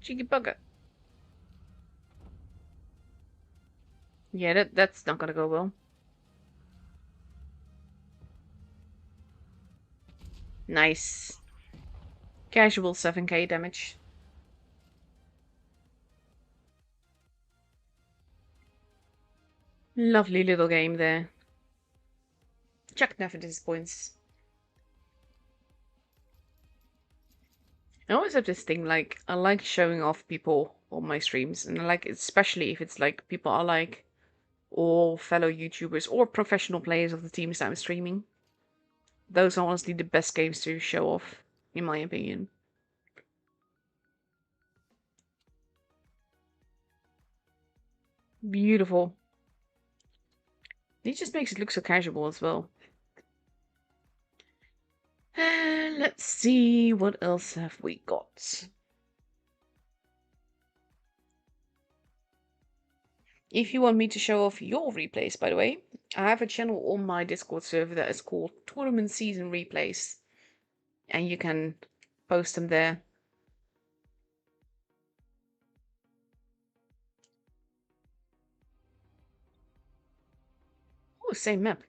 Cheeky bugger. Yeah, that's not gonna go well. Nice. Casual 7k damage. Lovely little game there. Chuck never disappoints. I always have this thing, like, I like showing off people on my streams, and I like, especially if it's like people I like, or fellow YouTubers, or professional players of the teams that I'm streaming. Those are honestly the best games to show off, in my opinion. Beautiful. It just makes it look so casual as well. Let's see, what else have we got? If you want me to show off your replays, by the way, I have a channel on my Discord server that is called Tournament Season Replays. And you can post them there. Oh, same map.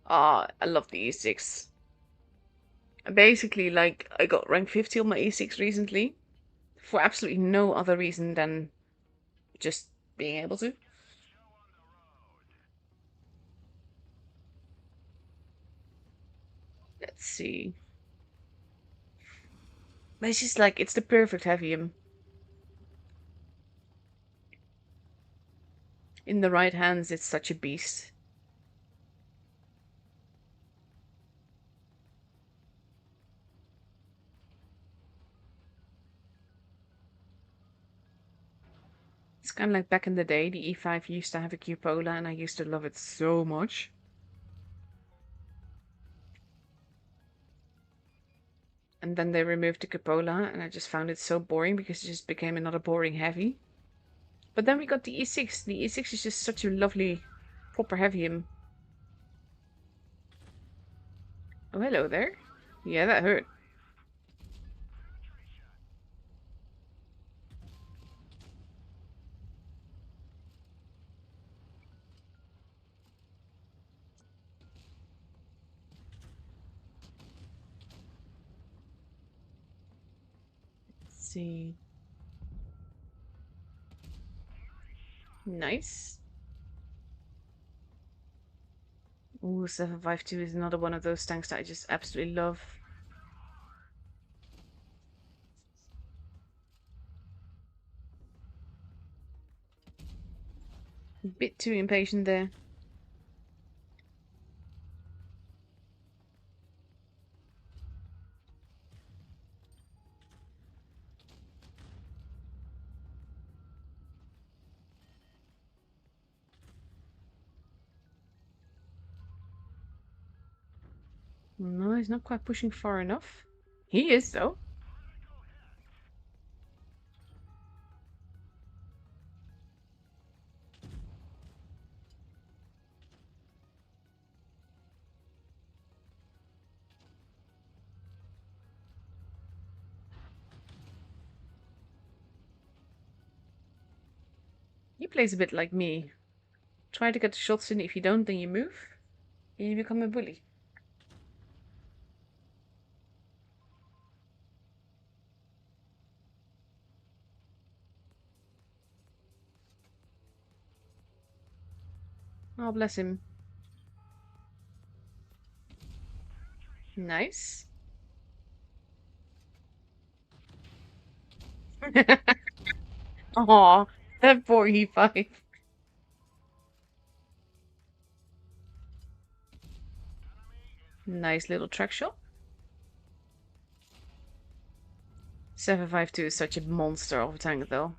Ah, I love the E6. Basically, like, I got rank 50 on my E6 recently. For absolutely no other reason than just being able to. Let's see. But it's just like, it's the perfect heavium. In the right hands, it's such a beast. It's kind of like back in the day, the E5 used to have a cupola, and I used to love it so much. And then they removed the cupola, and I just found it so boring because it just became another boring heavy. But then we got the E6. The E6 is just such a lovely, proper heavium. Oh, hello there. Yeah, that hurt. Let's see. Nice. Ooh, 752 is another one of those tanks that I just absolutely love. A bit too impatient there. No, he's not quite pushing far enough. He is, though. He plays a bit like me. Try to get the shots in. If you don't, then you move. And you become a bully. Oh, bless him. Nice. Aw, that poor E5. Nice little track shot. 752 is such a monster of a tank, though.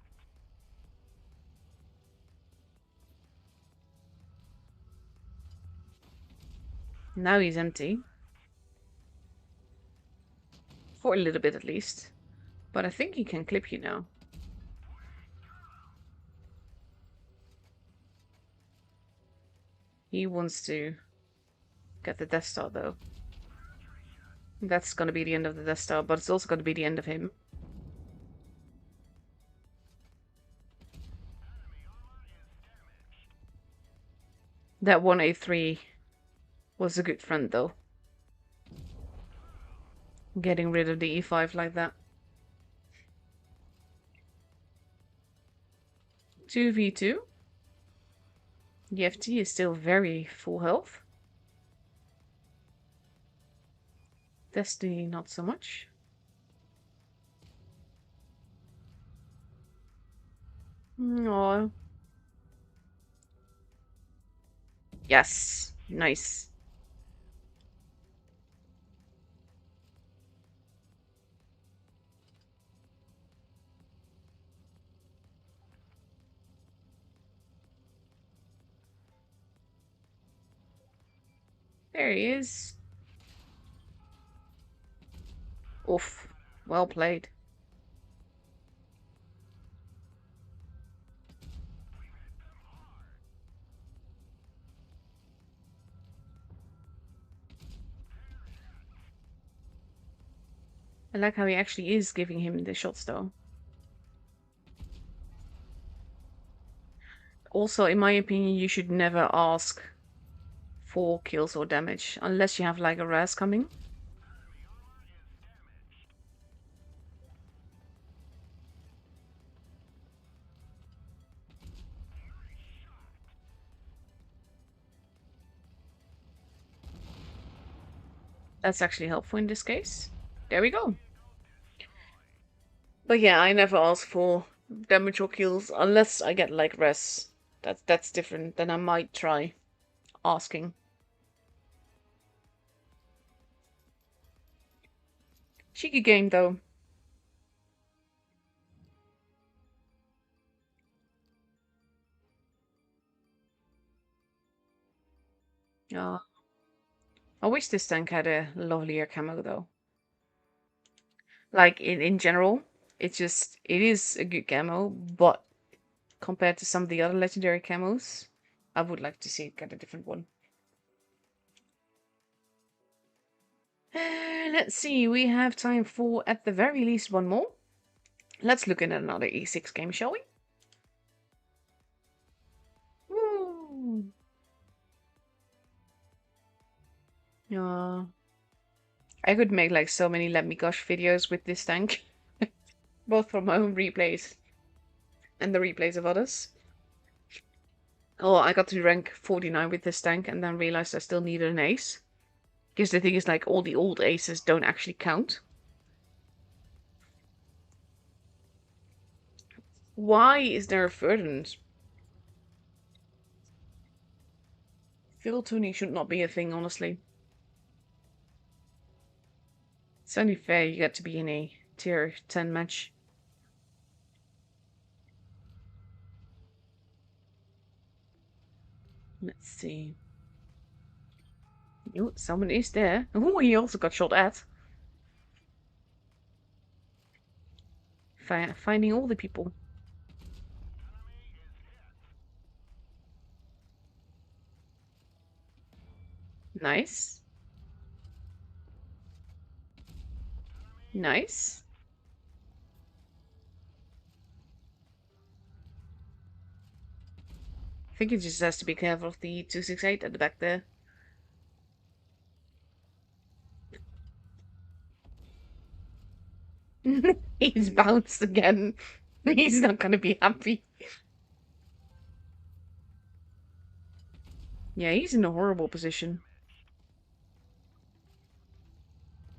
Now he's empty. For a little bit, at least. But I think he can clip you now. He wants to get the Death Star, though. That's gonna be the end of the Death Star, but it's also gonna be the end of him. That 1A3 was a good friend, though. Getting rid of the E5 like that. 2v2. The FT is still very full health. Destiny, not so much. Oh. Yes. Nice. There he is. Oof. Well played. I like how he actually is giving him the shots, though. Also, in my opinion, you should never ask for kills or damage unless you have like a res coming. That's actually helpful in this case. There we go. But yeah, I never ask for damage or kills unless I get like res. That's different. Then I might try asking. Cheeky game though. Uh, I wish this tank had a lovelier camo though. Like in general, it is a good camo, but compared to some of the other legendary camos, I would like to see it get a different one. Let's see, we have time for at the very least one more. Let's look at another E6 game, shall we? Woo! I could make like so many Let Me Gosh videos with this tank. Both from my own replays and the replays of others. Oh, I got to rank 49 with this tank and then realized I still needed an ace. Because the thing is, like, all the old aces don't actually count. Why is there a Ferdinand? Field tuning should not be a thing, honestly. It's only fair you get to be in a tier 10 match. Let's see. Oh, someone is there. Oh, he also got shot at. Finding all the people. Nice. Nice. I think he just has to be careful of the 268 at the back there. He's bounced again. He's not gonna be happy. Yeah, he's in a horrible position.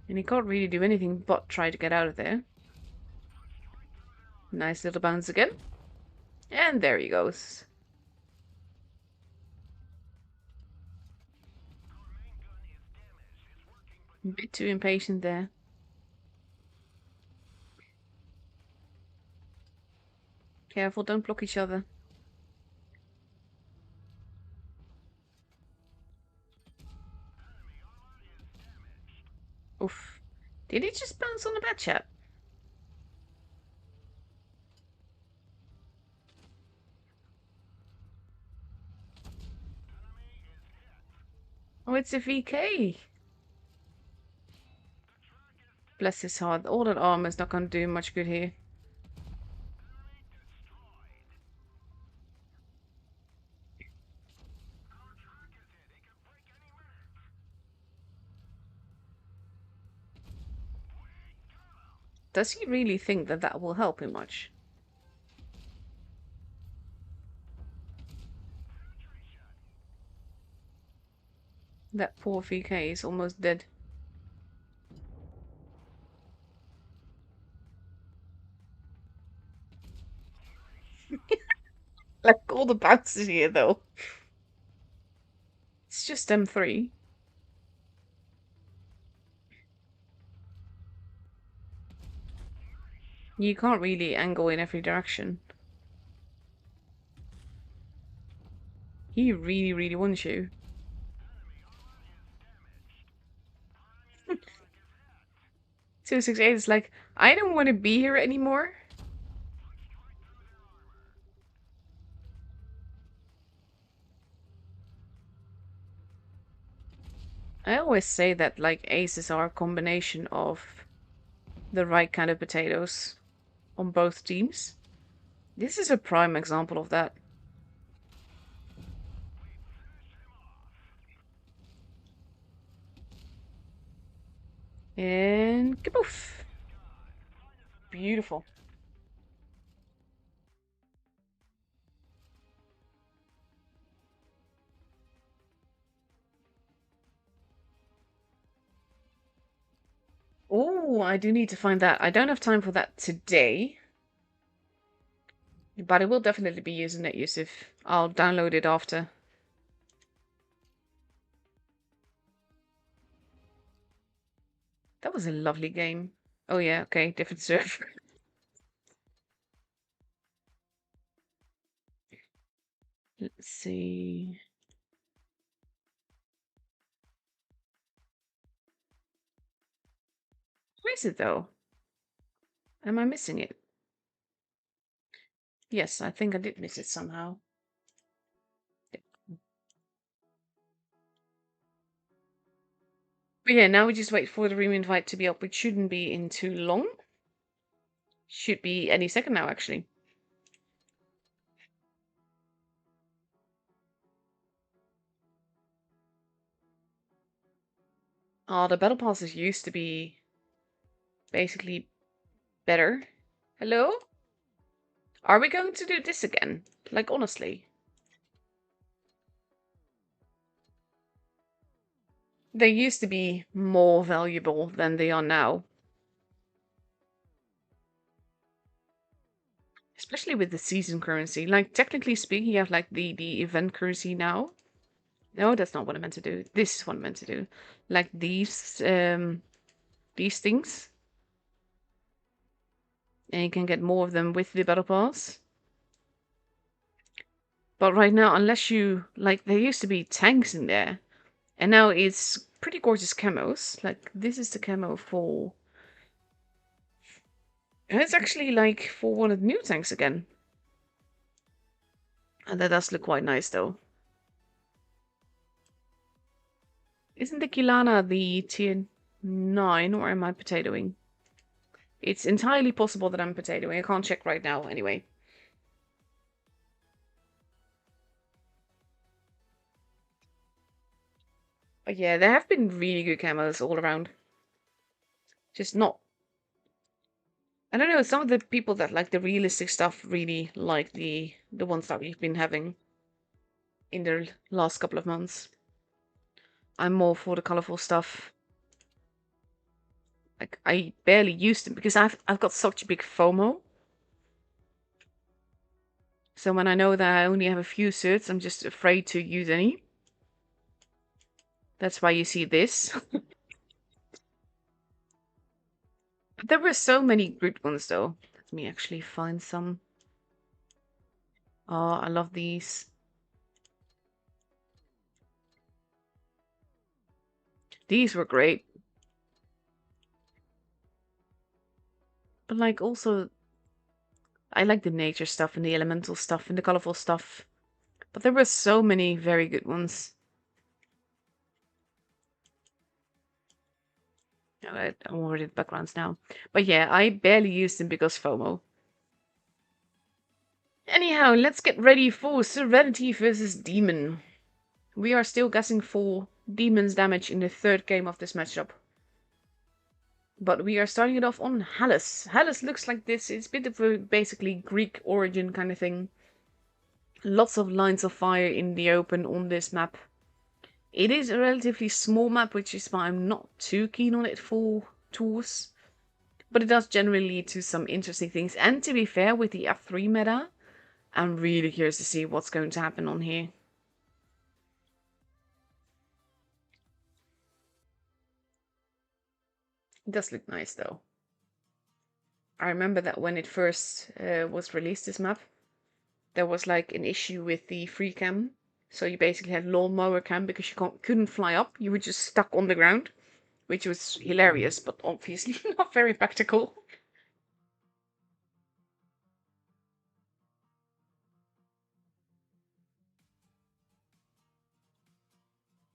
And he can't really do anything but try to get out of there. Nice little bounce again. And there he goes. A bit too impatient there. Careful, don't block each other. Oof. Did he just bounce on the bed chat? Oh, it's a VK. Bless his heart. All that armor's not gonna do much good here. Does he really think that that will help him much? That poor VK is almost dead. Like all the bounces here, though. It's just M3. You can't really angle in every direction. He really, really wants you. 268 is like, I don't want to be here anymore. I always say that like aces are a combination of the right kind of potatoes on both teams. This is a prime example of that. And kaboof! Beautiful. Oh, I do need to find that. I don't have time for that today. But I will definitely be using it, Yusuf. I'll download it after. That was a lovely game. Oh yeah, okay, different server. Let's see. Where is it though? Am I missing it? Yes, I think I did miss it somehow. But yeah, now we just wait for the room invite to be up, which shouldn't be in too long. Should be any second now, actually. The battle passes used to be basically better. Hello? Are we going to do this again? Like, honestly. They used to be more valuable than they are now. Especially with the season currency. Like, technically speaking, you have, like, the event currency now. No, that's not what I meant to do. This is what I meant to do. Like, these things. And you can get more of them with the battle pass. But right now, unless you... Like, there used to be tanks in there. And now it's pretty gorgeous camos. Like, this is the camo for... And it's actually, like, for one of the new tanks again. And that does look quite nice, though. Isn't the Kilana the tier 9, or am I potatoing? It's entirely possible that I'm potatoing. I can't check right now, anyway. But yeah, there have been really good camos all around. Just not... I don't know, some of the people that like the realistic stuff really like the ones that we've been having in the last couple of months. I'm more for the colorful stuff. Like, I barely used them because I've got such a big FOMO. So when I know that I only have a few certs, I'm just afraid to use any. That's why you see this. But there were so many good ones though. Let me actually find some. Oh, I love these. These were great. But like also, I like the nature stuff and the elemental stuff and the colorful stuff. But there were so many very good ones. I'm already in the backgrounds now. But yeah, I barely used them because FOMO. Anyhow, let's get ready for Serenity versus Demon. We are still guessing for Demon's damage in the third game of this matchup. But we are starting it off on Hallis. Hallis looks like this. It's a bit of a basically Greek origin kind of thing. Lots of lines of fire in the open on this map. It is a relatively small map, which is why I'm not too keen on it for tours. But it does generally lead to some interesting things. And to be fair, with the F3 meta, I'm really curious to see what's going to happen on here. It does look nice though. I remember that when it first was released, this map, there was like an issue with the free cam. So you basically had lawnmower cam because you couldn't fly up. You were just stuck on the ground, which was hilarious, but obviously not very practical.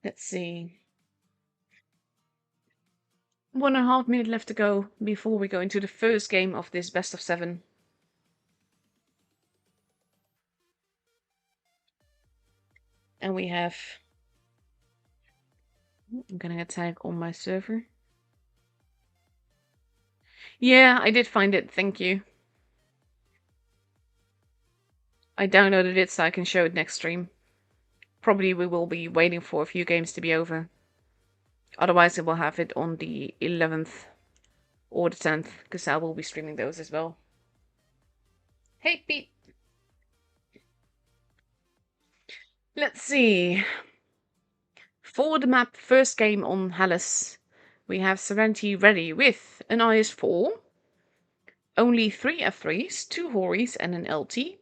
Let's see. 1.5 minutes left to go before we go into the first game of this best of 7. And we have... I'm gonna attack on my server. Yeah, I did find it, thank you. I downloaded it so I can show it next stream. Probably we will be waiting for a few games to be over. Otherwise I will have it on the 11th or the 10th, because I will be streaming those as well. Hey, Pete! Let's see. For the map first game on Hallis, we have Serenity ready with an IS-4, only 3 F3s, 2 Horis and an LT.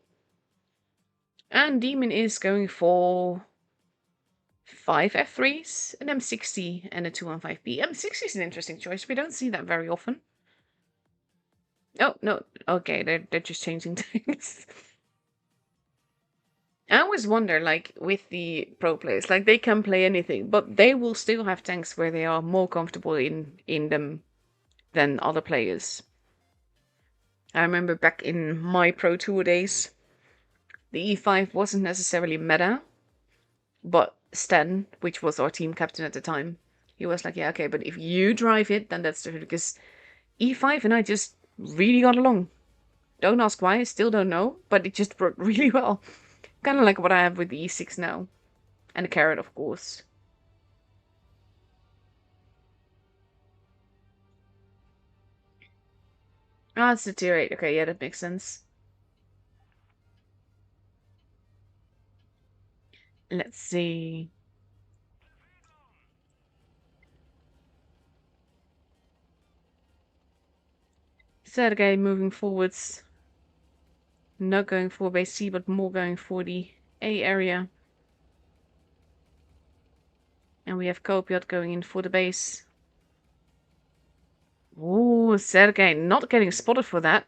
And Demon is going for 5 F3s, an M60 and a 215B. M60 is an interesting choice, we don't see that very often. Oh, no, okay, they're just changing things. I always wonder, like, with the pro players, like, they can play anything, but they will still have tanks where they are more comfortable in them than other players. I remember back in my Pro Tour days, the E5 wasn't necessarily meta, but Sten, which was our team captain at the time, he was like, yeah, okay, but if you drive it, then that's different, because E5 and I just really got along. Don't ask why, I still don't know, but it just worked really well. Kind of like what I have with the E6 now. And the carrot, of course. Ah, it's the tier 8. Okay, yeah, that makes sense. Let's see. Sergei moving forwards. Not going for base C, but more going for the A area. And we have Copiot going in for the base. Ooh, Sergei not getting spotted for that.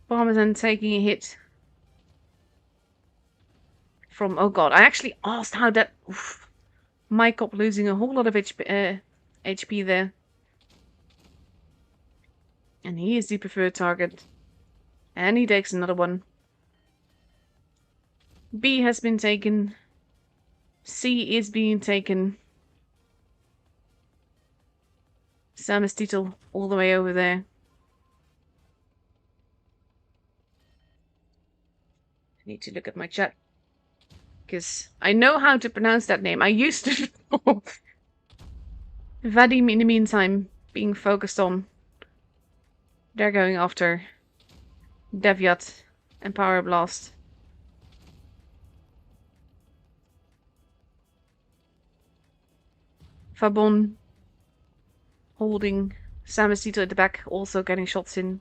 Parmesan taking a hit from... Oh god, I actually asked how that... Oof, my cop losing a whole lot of HP there. And he is the preferred target. And he takes another one. B has been taken. C is being taken. Sam is Titel all the way over there. I need to look at my chat. Because I know how to pronounce that name. I used to know. Vadim, in the meantime, being focused on. They're going after Devyat and Power Blast. Fabon holding Samacito at the back, also getting shots in.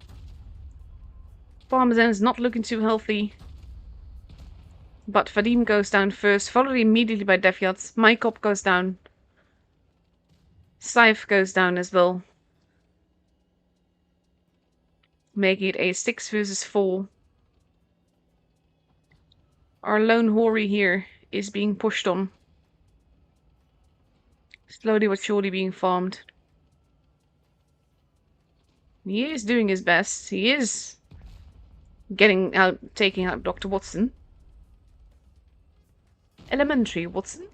Parmesan is not looking too healthy. But Vadim goes down first, followed immediately by Devyat. My cop goes down. Scythe goes down as well. Making it a 6 versus 4. Our lone Hori here is being pushed on. Slowly but surely being farmed. He is doing his best. He is taking out Dr. Watson. Elementary Watson.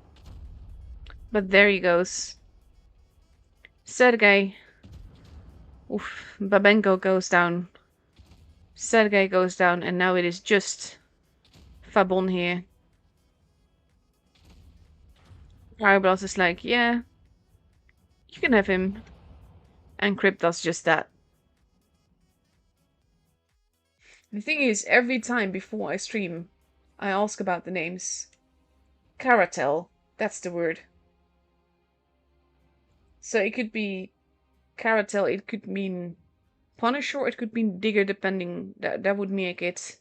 But there he goes. Sergei. Oof. Babenko goes down. Sergei goes down, and now it is just Fabon here. Pyroblast is like, yeah, you can have him. And Crypt does just that. The thing is, every time before I stream, I ask about the names. Caratel, that's the word. So it could be Caratel, it could mean Punisher, it could mean Digger, depending. That would make it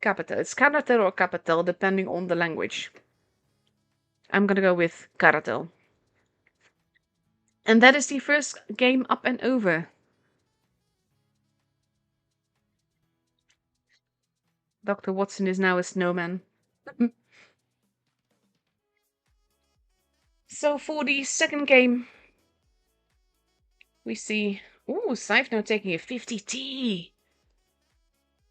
Capital. It's Caratel or Capital, depending on the language. I'm gonna go with Caratel. And that is the first game up and over. Dr. Watson is now a snowman. So for the second game, we see... Ooh, Scythe now taking a 50T.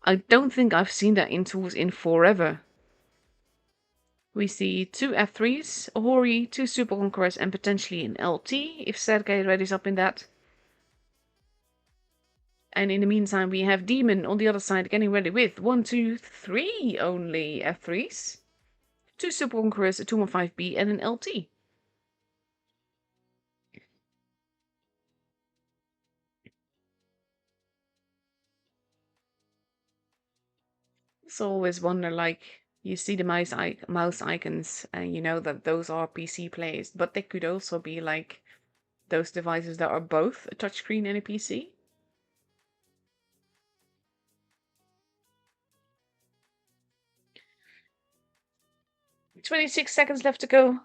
I don't think I've seen that in tools in forever. We see 2 F3s, a Hori, 2 Super Conquerors, and potentially an LT, if Sergei readies up in that. And in the meantime, we have Demon on the other side getting ready with 1, 2, 3 only F3s. 2 Super Conquerors, a 215B, and an LT. So always wonder, like, you see the mouse icons, and you know that those are PC players, but they could also be like those devices that are both a touchscreen and a PC. "26 seconds left to go.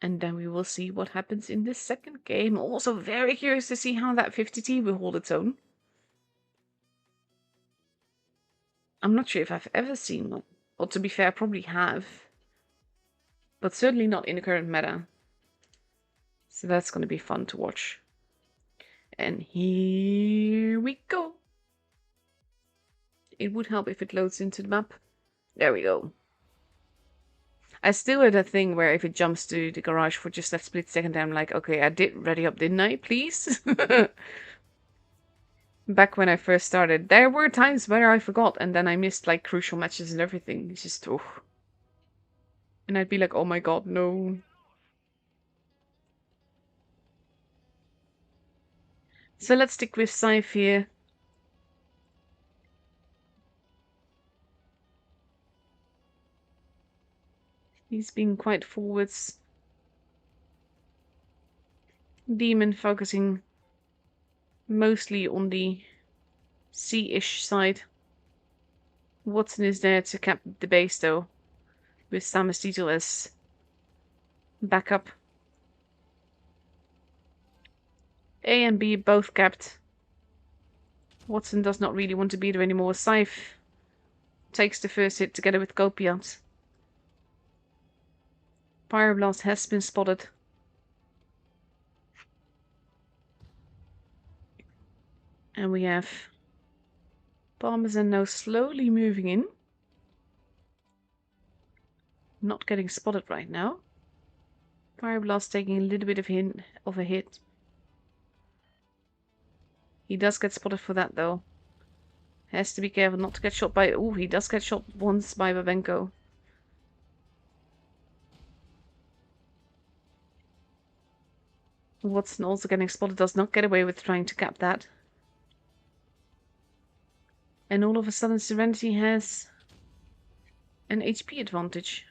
And then we will see what happens in this second game. Also very curious to see how that 50T will hold its own. I'm not sure if I've ever seen one. Well, to be fair, I probably have. But certainly not in the current meta. So that's going to be fun to watch. And here we go. It would help if it loads into the map. There we go. I still had that thing where if it jumps to the garage for just that split second, I'm like, okay, I did ready up, didn't I? Please? Back when I first started, there were times where I forgot, and then I missed like crucial matches and everything. It's just, oh. And I'd be like, oh my god, no. So let's stick with Scythe here. He's been quite forwards. Demon focusing mostly on the C-ish side. Watson is there to cap the base though, with Samastito as backup. A and B both capped. Watson does not really want to be there anymore. Scythe takes the first hit together with Copiant. Pyroblast has been spotted. And we have Parmesan now slowly moving in. Not getting spotted right now. Pyroblast taking a little bit of a hit. He does get spotted for that though. Has to be careful not to get shot by... Oh, he does get shot once by Babenko. Watson also getting spotted, does not get away with trying to cap that. And all of a sudden Serenity has an HP advantage.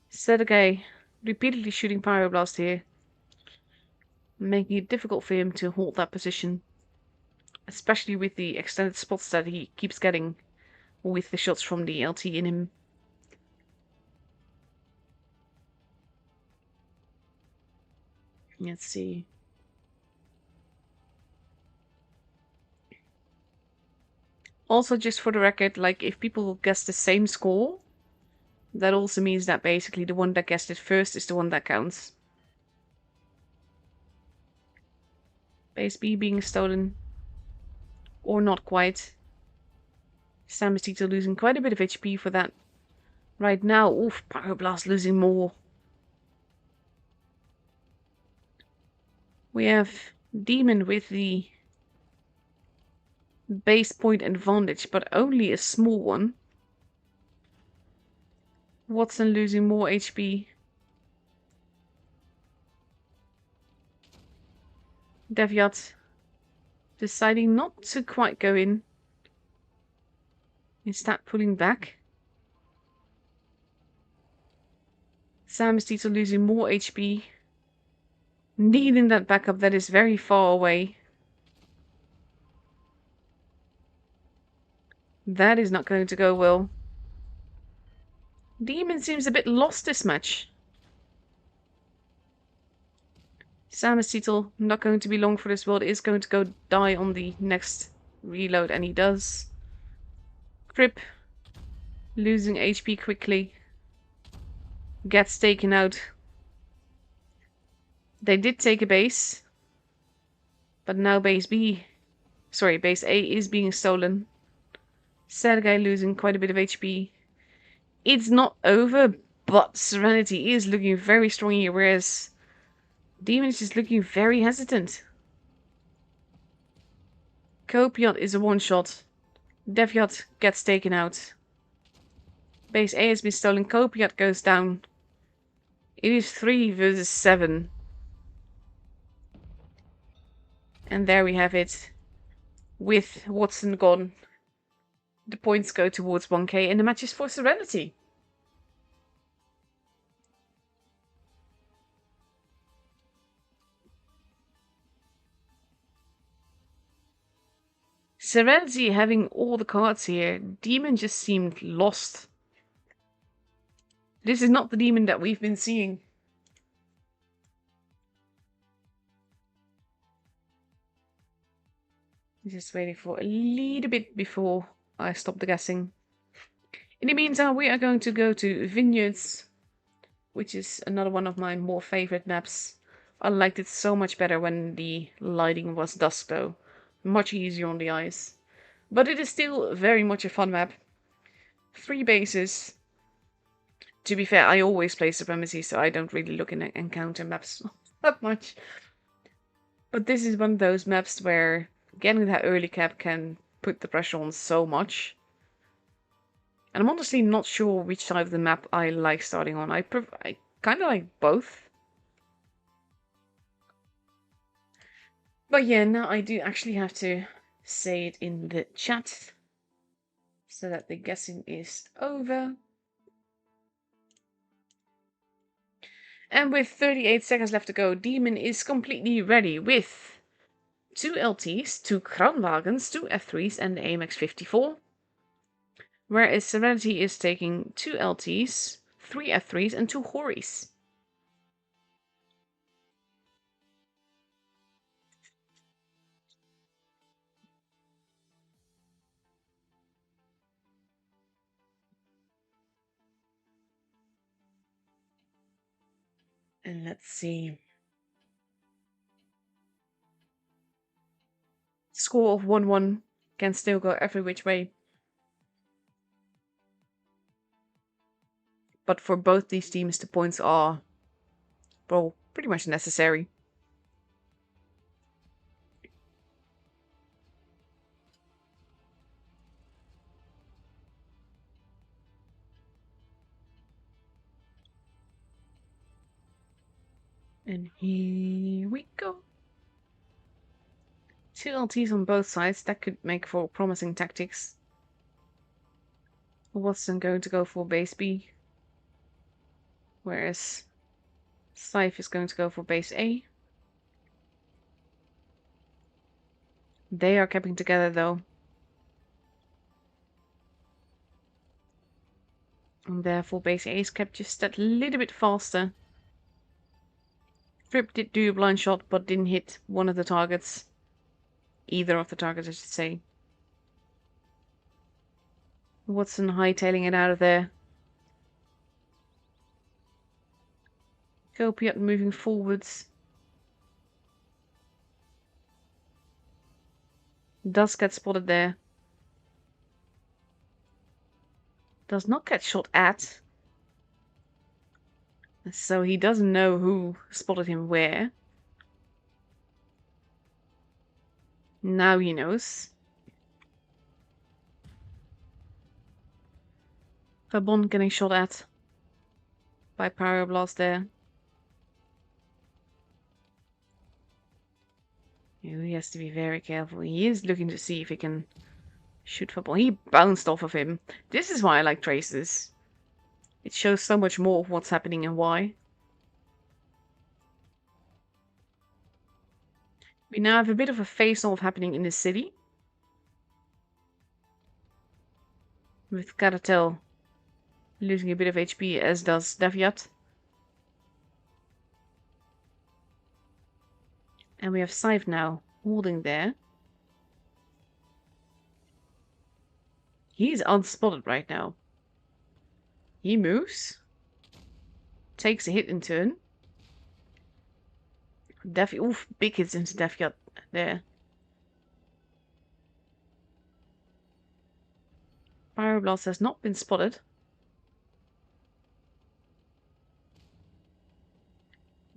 Sergei repeatedly shooting Pyroblast here, making it difficult for him to hold that position. Especially with the extended spots that he keeps getting with the shots from the LT in him. Let's see. Also, just for the record, like, if people guess the same score, that also means that basically the one that guessed it first is the one that counts. Base B being stolen. Or not quite. Samastito losing quite a bit of HP for that. Right now, oof, Pyroblast losing more. We have Demon with the base point advantage, but only a small one. Watson losing more HP. Devyat deciding not to quite go in. Instead pulling back. Samastito losing more HP. Needing that backup that is very far away. That is not going to go well. Demon seems a bit lost this match. Samastito not going to be long for this world, is going to go die on the next reload, and he does. Crip losing HP quickly. Gets taken out. They did take a base. But now base A is being stolen. Sergei losing quite a bit of HP. It's not over, but Serenity is looking very strong here, whereas Demon is just looking very hesitant. Copiant is a one-shot. Devyat gets taken out. Base A has been stolen. Copiant goes down. It is 3 versus 7. And there we have it. With Watson gone, the points go towards 1k and the match is for Serenity. Serenity having all the cards here. Demon just seemed lost. This is not the Demon that we've been seeing. Just waiting for a little bit before I stop the guessing. In the meantime, we are going to go to Vineyards, which is another one of my more favorite maps. I liked it so much better when the lighting was dusk though. Much easier on the eyes. But it is still very much a fun map. 3 bases. To be fair, I always play Supremacy, so I don't really look in encounter maps that much. But this is one of those maps where getting that early cap can put the pressure on so much. And I'm honestly not sure which side of the map I like starting on. I kind of like both. But yeah, now I do actually have to say it in the chat so that the guessing is over. And with 38 seconds left to go, Demon is completely ready with 2 LTs, 2 Kranwagens, 2 F3s and the AMX 54. Whereas Serenity is taking 2 LTs, 3 F3s, and 2 Horis. And let's see. Score of 1-1 can still go every which way. But for both these teams, the points are, well, pretty much necessary. And here we go. 2 LTs on both sides, that could make for promising tactics. Watson going to go for base B, whereas Scythe is going to go for base A. They are capping together though. And therefore base A is kept just that little bit faster. Trip did do a blind shot, but didn't hit one of the targets. Either of the targets, I should say. Watson hightailing it out of there. Copiot moving forwards. Does get spotted there. Does not get shot at. So he doesn't know who spotted him where. Now he knows. Fabon getting shot at by Pyroblast there. He has to be very careful. He is looking to see if he can shoot Fabon. He bounced off of him. This is why I like traces. It shows so much more of what's happening and why. We now have a bit of a face-off happening in the city. With Karatel losing a bit of HP, as does Deviat. And we have Scythe now holding there. He's unspotted right now. He moves. Takes a hit in turn. Oof, big hits into Deviat there. Pyroblast has not been spotted.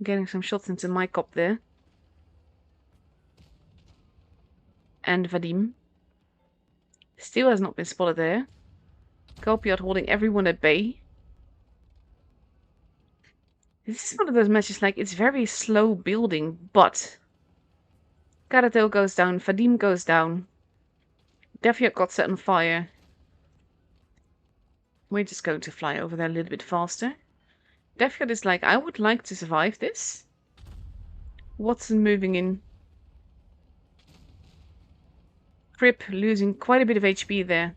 Getting some shots into my cop there. And Vadim. Still has not been spotted there. Copiot holding everyone at bay. This is one of those matches, like, it's very slow building, but Karatel goes down, Vadim goes down. Deviat got set on fire. We're just going to fly over there a little bit faster. Deviat is like, I would like to survive this. Watson moving in. Crip losing quite a bit of HP there.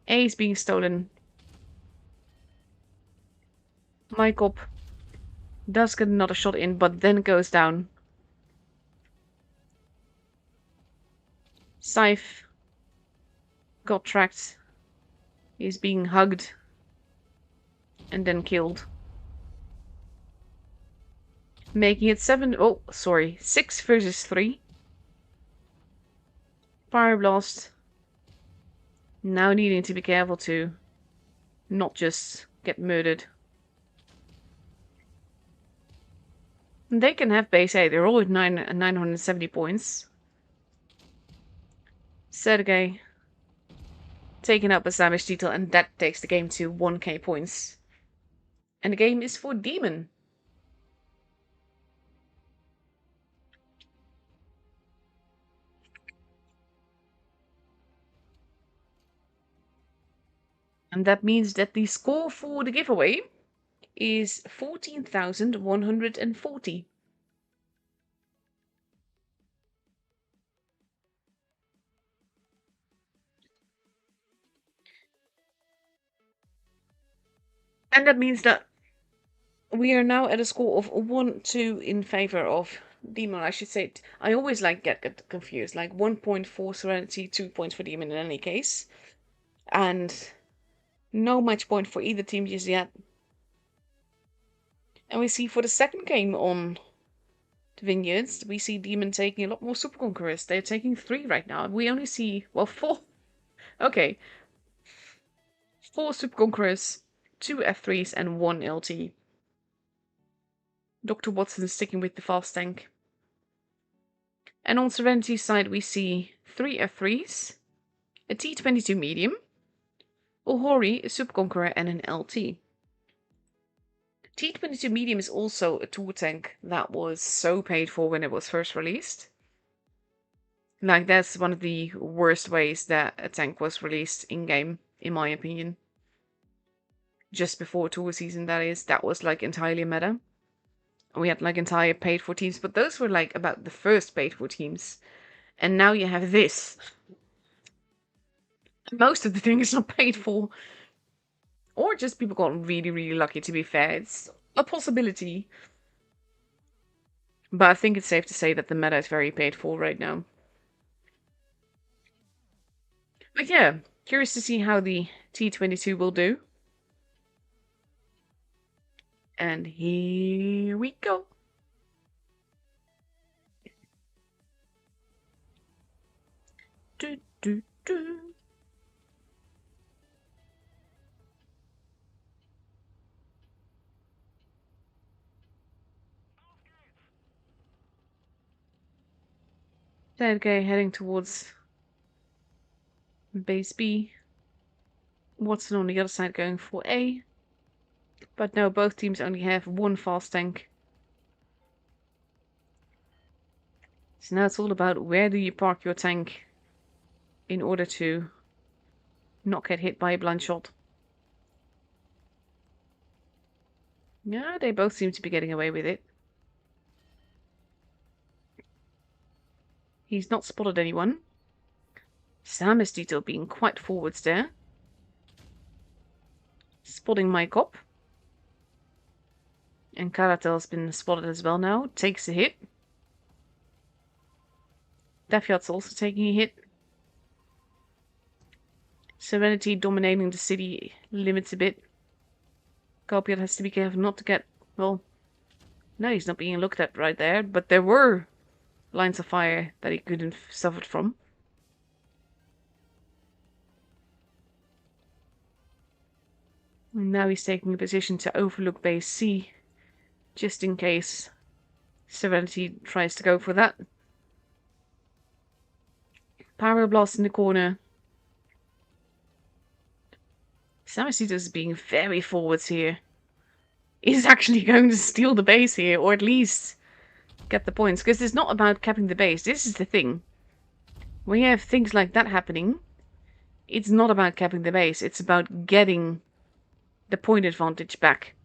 A is being stolen. Mykop does get another shot in, but then goes down. Scythe got tracked. Is being hugged. And then killed. Making it 6 versus 3. Pyroblast. Now needing to be careful to not just get murdered. They can have base A. They're all at 970 points. Sergey taking out the Savage detail, and that takes the game to 1k points. And the game is for Demon. And that means that the score for the giveaway is 14,140. And that means that we are now at a score of 1-2 in favor of Demon. I should say, I always like get confused. Like 1 point for Serenity, 2 points for Demon in any case. And no match point for either team just yet. And we see for the second game on the Vineyards, we see Demon taking a lot more Super Conquerors. They're taking 3 right now. We only see, well, 4. Okay. 4 Super Conquerors, 2 F3s, and 1 LT. Dr. Watson sticking with the fast tank. And on Serenity's side, we see 3 F3s, a T-22 medium, a Hori, a Super Conqueror, and an LT. T-22 medium is also a tour tank that was so paid for when it was first released. Like, that's one of the worst ways that a tank was released in-game, in my opinion. Just before tour season, that is. That was, like, entirely meta. We had, like, entire paid-for teams, but those were, like, about the first paid-for teams. And now you have this. Most of the things are paid for. Or just people got really, really lucky, to be fair. It's a possibility. But I think it's safe to say that the meta is very paid for right now. But yeah, curious to see how the T-22 will do. And here we go. Do, do, do. Third guy heading towards base B. Watson on the other side going for A. But no, both teams only have 1 fast tank. So now it's all about where do you park your tank in order to not get hit by a blind shot. Yeah, they both seem to be getting away with it. He's not spotted anyone. Sam is detail being quite forwards there. Spotting my cop. And Karatel's been spotted as well now. Takes a hit. Defiat's also taking a hit. Serenity dominating the city limits a bit. Kopiat has to be careful not to get... Well, no, he's not being looked at right there. But there were lines of fire that he could have suffered from. And now he's taking a position to overlook base C. Just in case Serenity tries to go for that. Power blast in the corner. Samasitas is being very forwards here. He's actually going to steal the base here, or at least get the points. Because it's not about capping the base. This is the thing. When you have things like that happening, it's not about capping the base. It's about getting the point advantage back.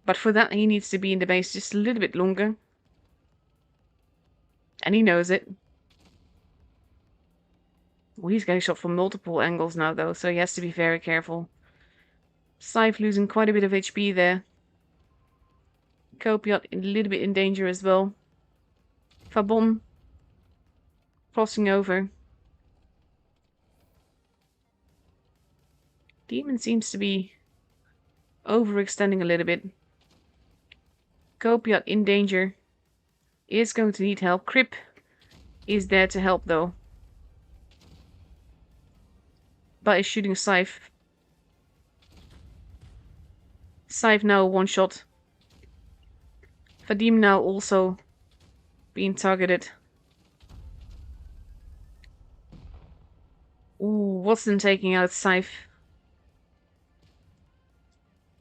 But for that, he needs to be in the base just a little bit longer. And he knows it. Well, he's getting shot from multiple angles now, though, so he has to be very careful. Scythe losing quite a bit of HP there. Kopiat a little bit in danger as well. Fabon crossing over. Demon seems to be overextending a little bit. Kopiat in danger. Is going to need help. Crip is there to help, though. But is shooting Scythe. Scythe now one shot. Vadim now also being targeted. Ooh, Watson taking out Scythe.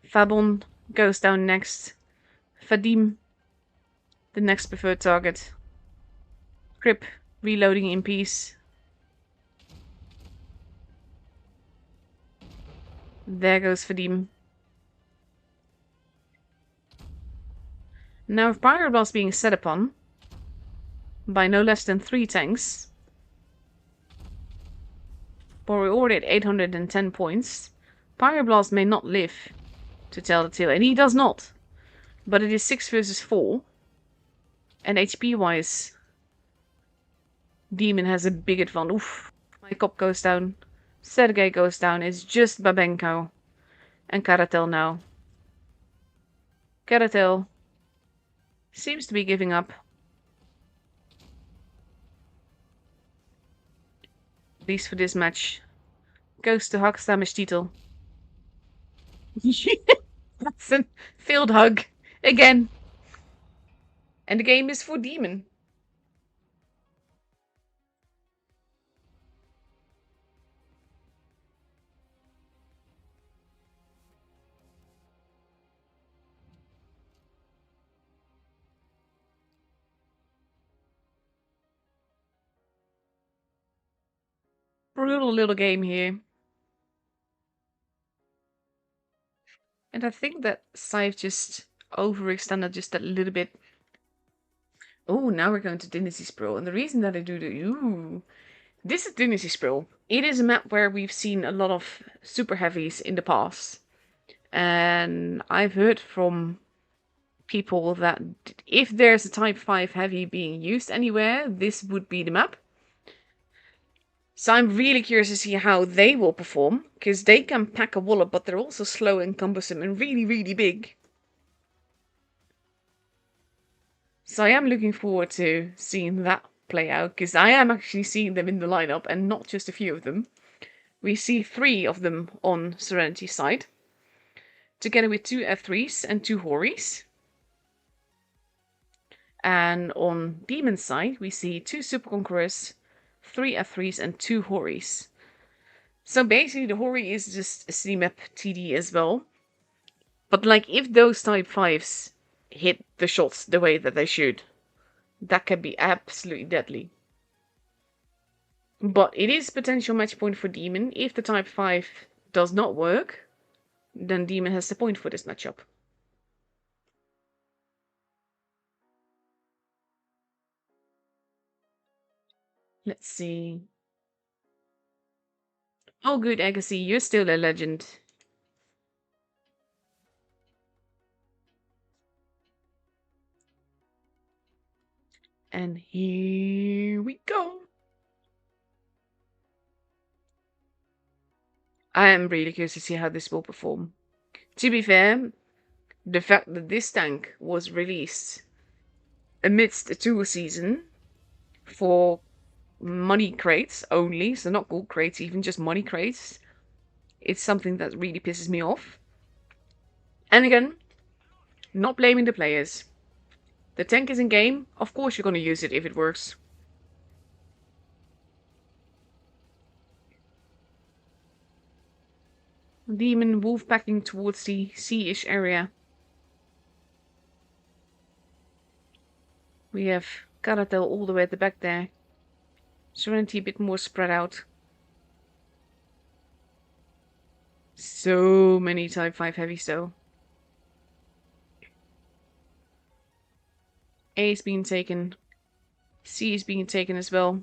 Fabon goes down next. Vadim, the next preferred target. Crip reloading in peace. There goes Vadim. Now with Pyroblast being set upon by no less than 3 tanks, but we're already at 810 points, Fire Blast may not live to tell the tale, and he does not. But it is 6 versus 4. And HP-wise, Demon has a big advantage. Oof. My cop goes down. Sergei goes down. It's just Babenko and Karatel now. Karatel seems to be giving up. At least for this match. Goes to Hakstamish title. That's a failed hug. Again. And the game is for Demon. Brutal little game here. And I think that Scythe just overextended just a little bit. Oh, now we're going to Dynasty Sprawl. And the reason that I do this is Dynasty Sprawl. It is a map where we've seen a lot of super heavies in the past. And I've heard from people that if there's a type 5 heavy being used anywhere, this would be the map. So I'm really curious to see how they will perform, because they can pack a wallop, but they're also slow and cumbersome and really, really big. So I am looking forward to seeing that play out, because I am actually seeing them in the lineup, and not just a few of them. We see 3 of them on Serenity's side, together with 2 F3s and 2 Horis. And on Demon's side, we see 2 Super Conquerors, 3 F3s and 2 Horis. So basically the Hori is just a CMAP TD as well. But like if those type 5s hit the shots the way that they should, that can be absolutely deadly. But it is potential match point for Demon. If the type 5 does not work, then Demon has the point for this matchup. Let's see. Oh, good, Agassi, you're still a legend. And here we go. I am really curious to see how this will perform. To be fair, the fact that this tank was released amidst a tour season for money crates only, so not gold crates, even just money crates, it's something that really pisses me off. And again, not blaming the players. The tank is in game, of course you're gonna use it if it works. Demon wolf packing towards the sea-ish area. We have Karatel all the way at the back there. Serenity a bit more spread out. So many type 5 heavies though. A is being taken. C is being taken as well.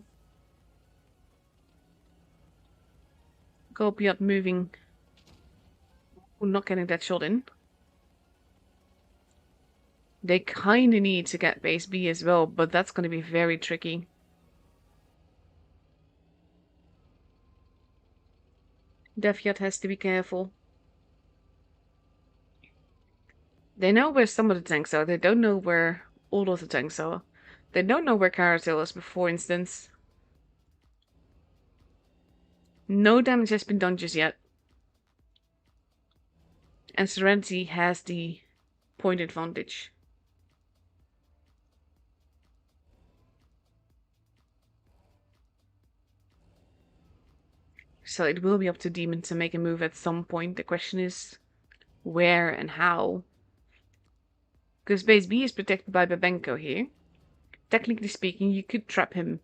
Golpiot moving. Ooh, not getting that shot in. They kinda need to get base B as well, but that's gonna be very tricky. Defiat has to be careful. They know where some of the tanks are. They don't know where all of the tanks are. They don't know where Carousel is, for instance. No damage has been done just yet. And Serenity has the point advantage. So it will be up to Demon to make a move at some point. The question is where and how. Because base B is protected by Babenko here. Technically speaking, you could trap him.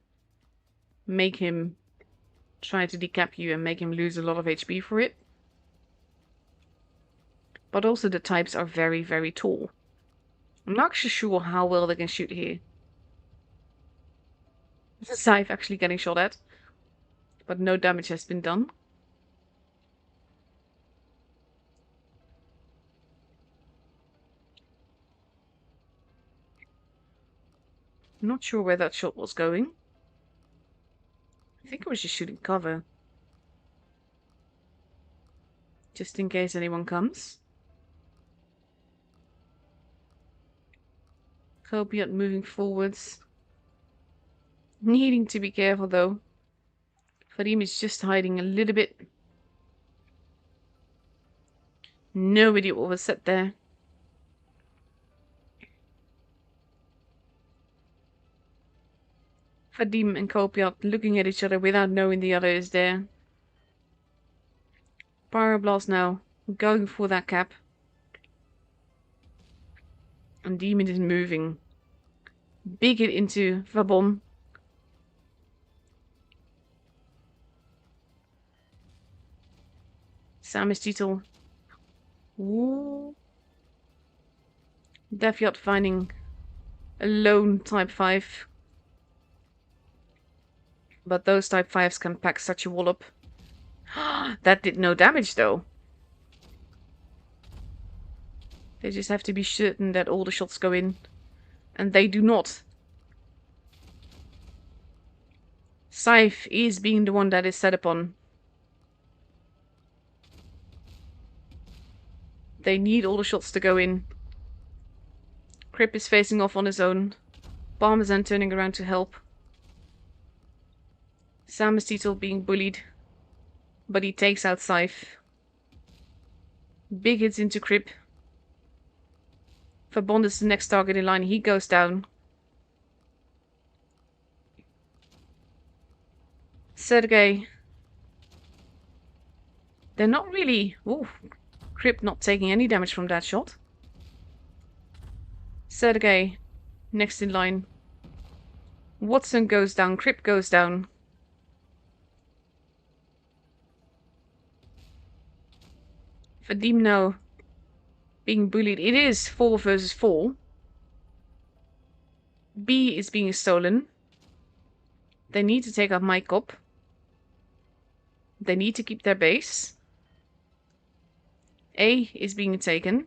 Make him try to decap you and make him lose a lot of HP for it. But also the types are very, very tall. I'm not actually sure how well they can shoot here. The Scythe actually getting shot at. But no damage has been done. Not sure where that shot was going. I think I was just shooting cover. Just in case anyone comes. Copiot moving forwards. Needing to be careful though. Farim is just hiding a little bit. No idea what was said there. Fadim and Copiot looking at each other without knowing the other is there. Pyroblast now. Going for that cap. And Demon is moving. Big hit into Vabom. Sam is Titel. Ooh. Defiot finding a lone type 5. But those type 5s can pack such a wallop. That did no damage though. They just have to be certain that all the shots go in. And they do not. Scythe is being the one that is set upon. They need all the shots to go in. Crip is facing off on his own. Parmesan turning around to help. Sam is Titel being bullied. But he takes out Scythe. Big hits into Crip. Verbond is the next target in line. He goes down. Sergei. They're not really... Ooh. Crip not taking any damage from that shot. Sergei. Next in line. Watson goes down. Crip goes down. Vadim now being bullied. It is 4 versus 4. B is being stolen. They need to take out Mykop. They need to keep their base. A is being taken.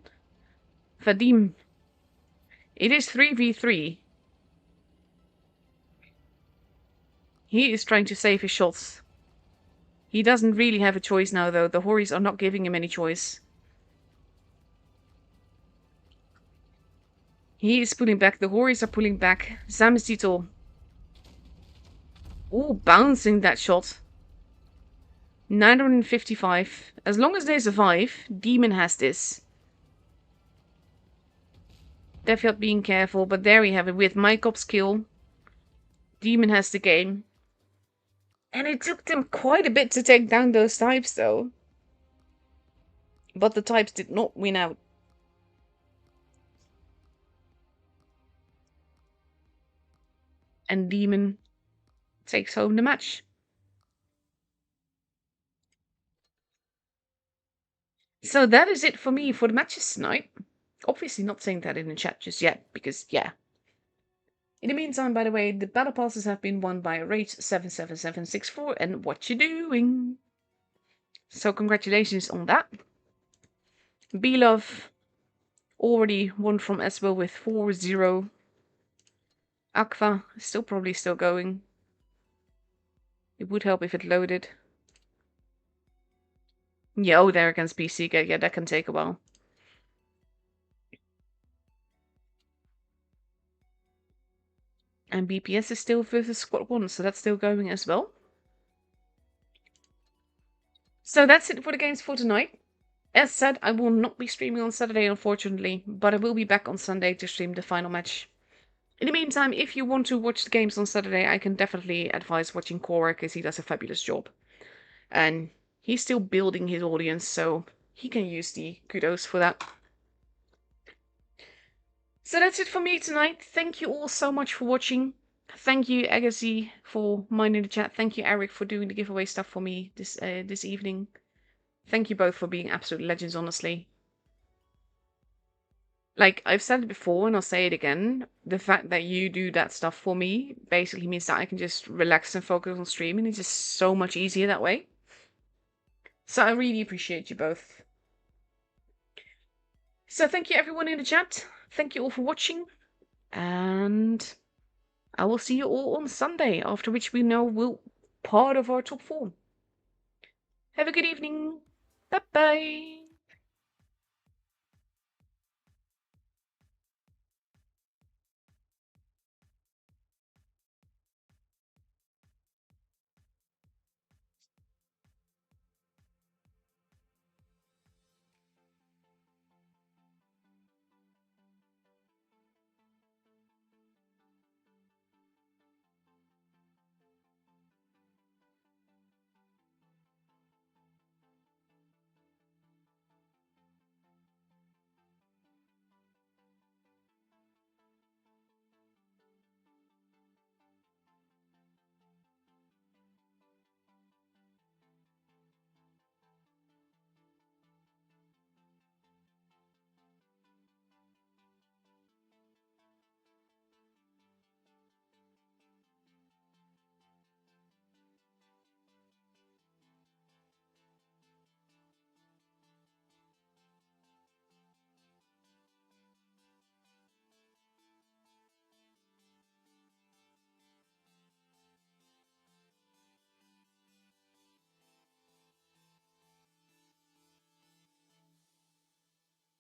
Vadim. It is 3v3. He is trying to save his shots. He doesn't really have a choice now, though. The Horis are not giving him any choice. He is pulling back. The Horis are pulling back. Zamestito. Ooh, bouncing that shot. 955. As long as they survive, Demon has this. Defiant being careful, but there we have it with Mykop's kill. Demon has the game. And it took them quite a bit to take down those types, though. But the types did not win out. And Demon takes home the match. So that is it for me for the matches tonight. Obviously not saying that in the chat just yet, because, yeah. In the meantime, by the way, the battle passes have been won by Rage77764 and What You Doing. So congratulations on that. B-Love already won from S-WIL with 4-0. Aqua is probably still going. It would help if it loaded. Yeah, oh, there against BC. Yeah, that can take a while. And BPS is still versus Squad 1, so that's still going as well. So that's it for the games for tonight. As said, I will not be streaming on Saturday, unfortunately, but I will be back on Sunday to stream the final match. In the meantime, if you want to watch the games on Saturday, I can definitely advise watching Cora, because he does a fabulous job. And he's still building his audience, so he can use the kudos for that. So that's it for me tonight. Thank you all so much for watching. Thank you, Agassi, for minding the chat. Thank you, Eric, for doing the giveaway stuff for me this evening. Thank you both for being absolute legends, honestly. Like, I've said it before, and I'll say it again. The fact that you do that stuff for me basically means that I can just relax and focus on streaming. It's just so much easier that way. So I really appreciate you both. So thank you everyone in the chat. Thank you all for watching. And I will see you all on Sunday, after which we know we'll part of our top 4. Have a good evening. Bye bye.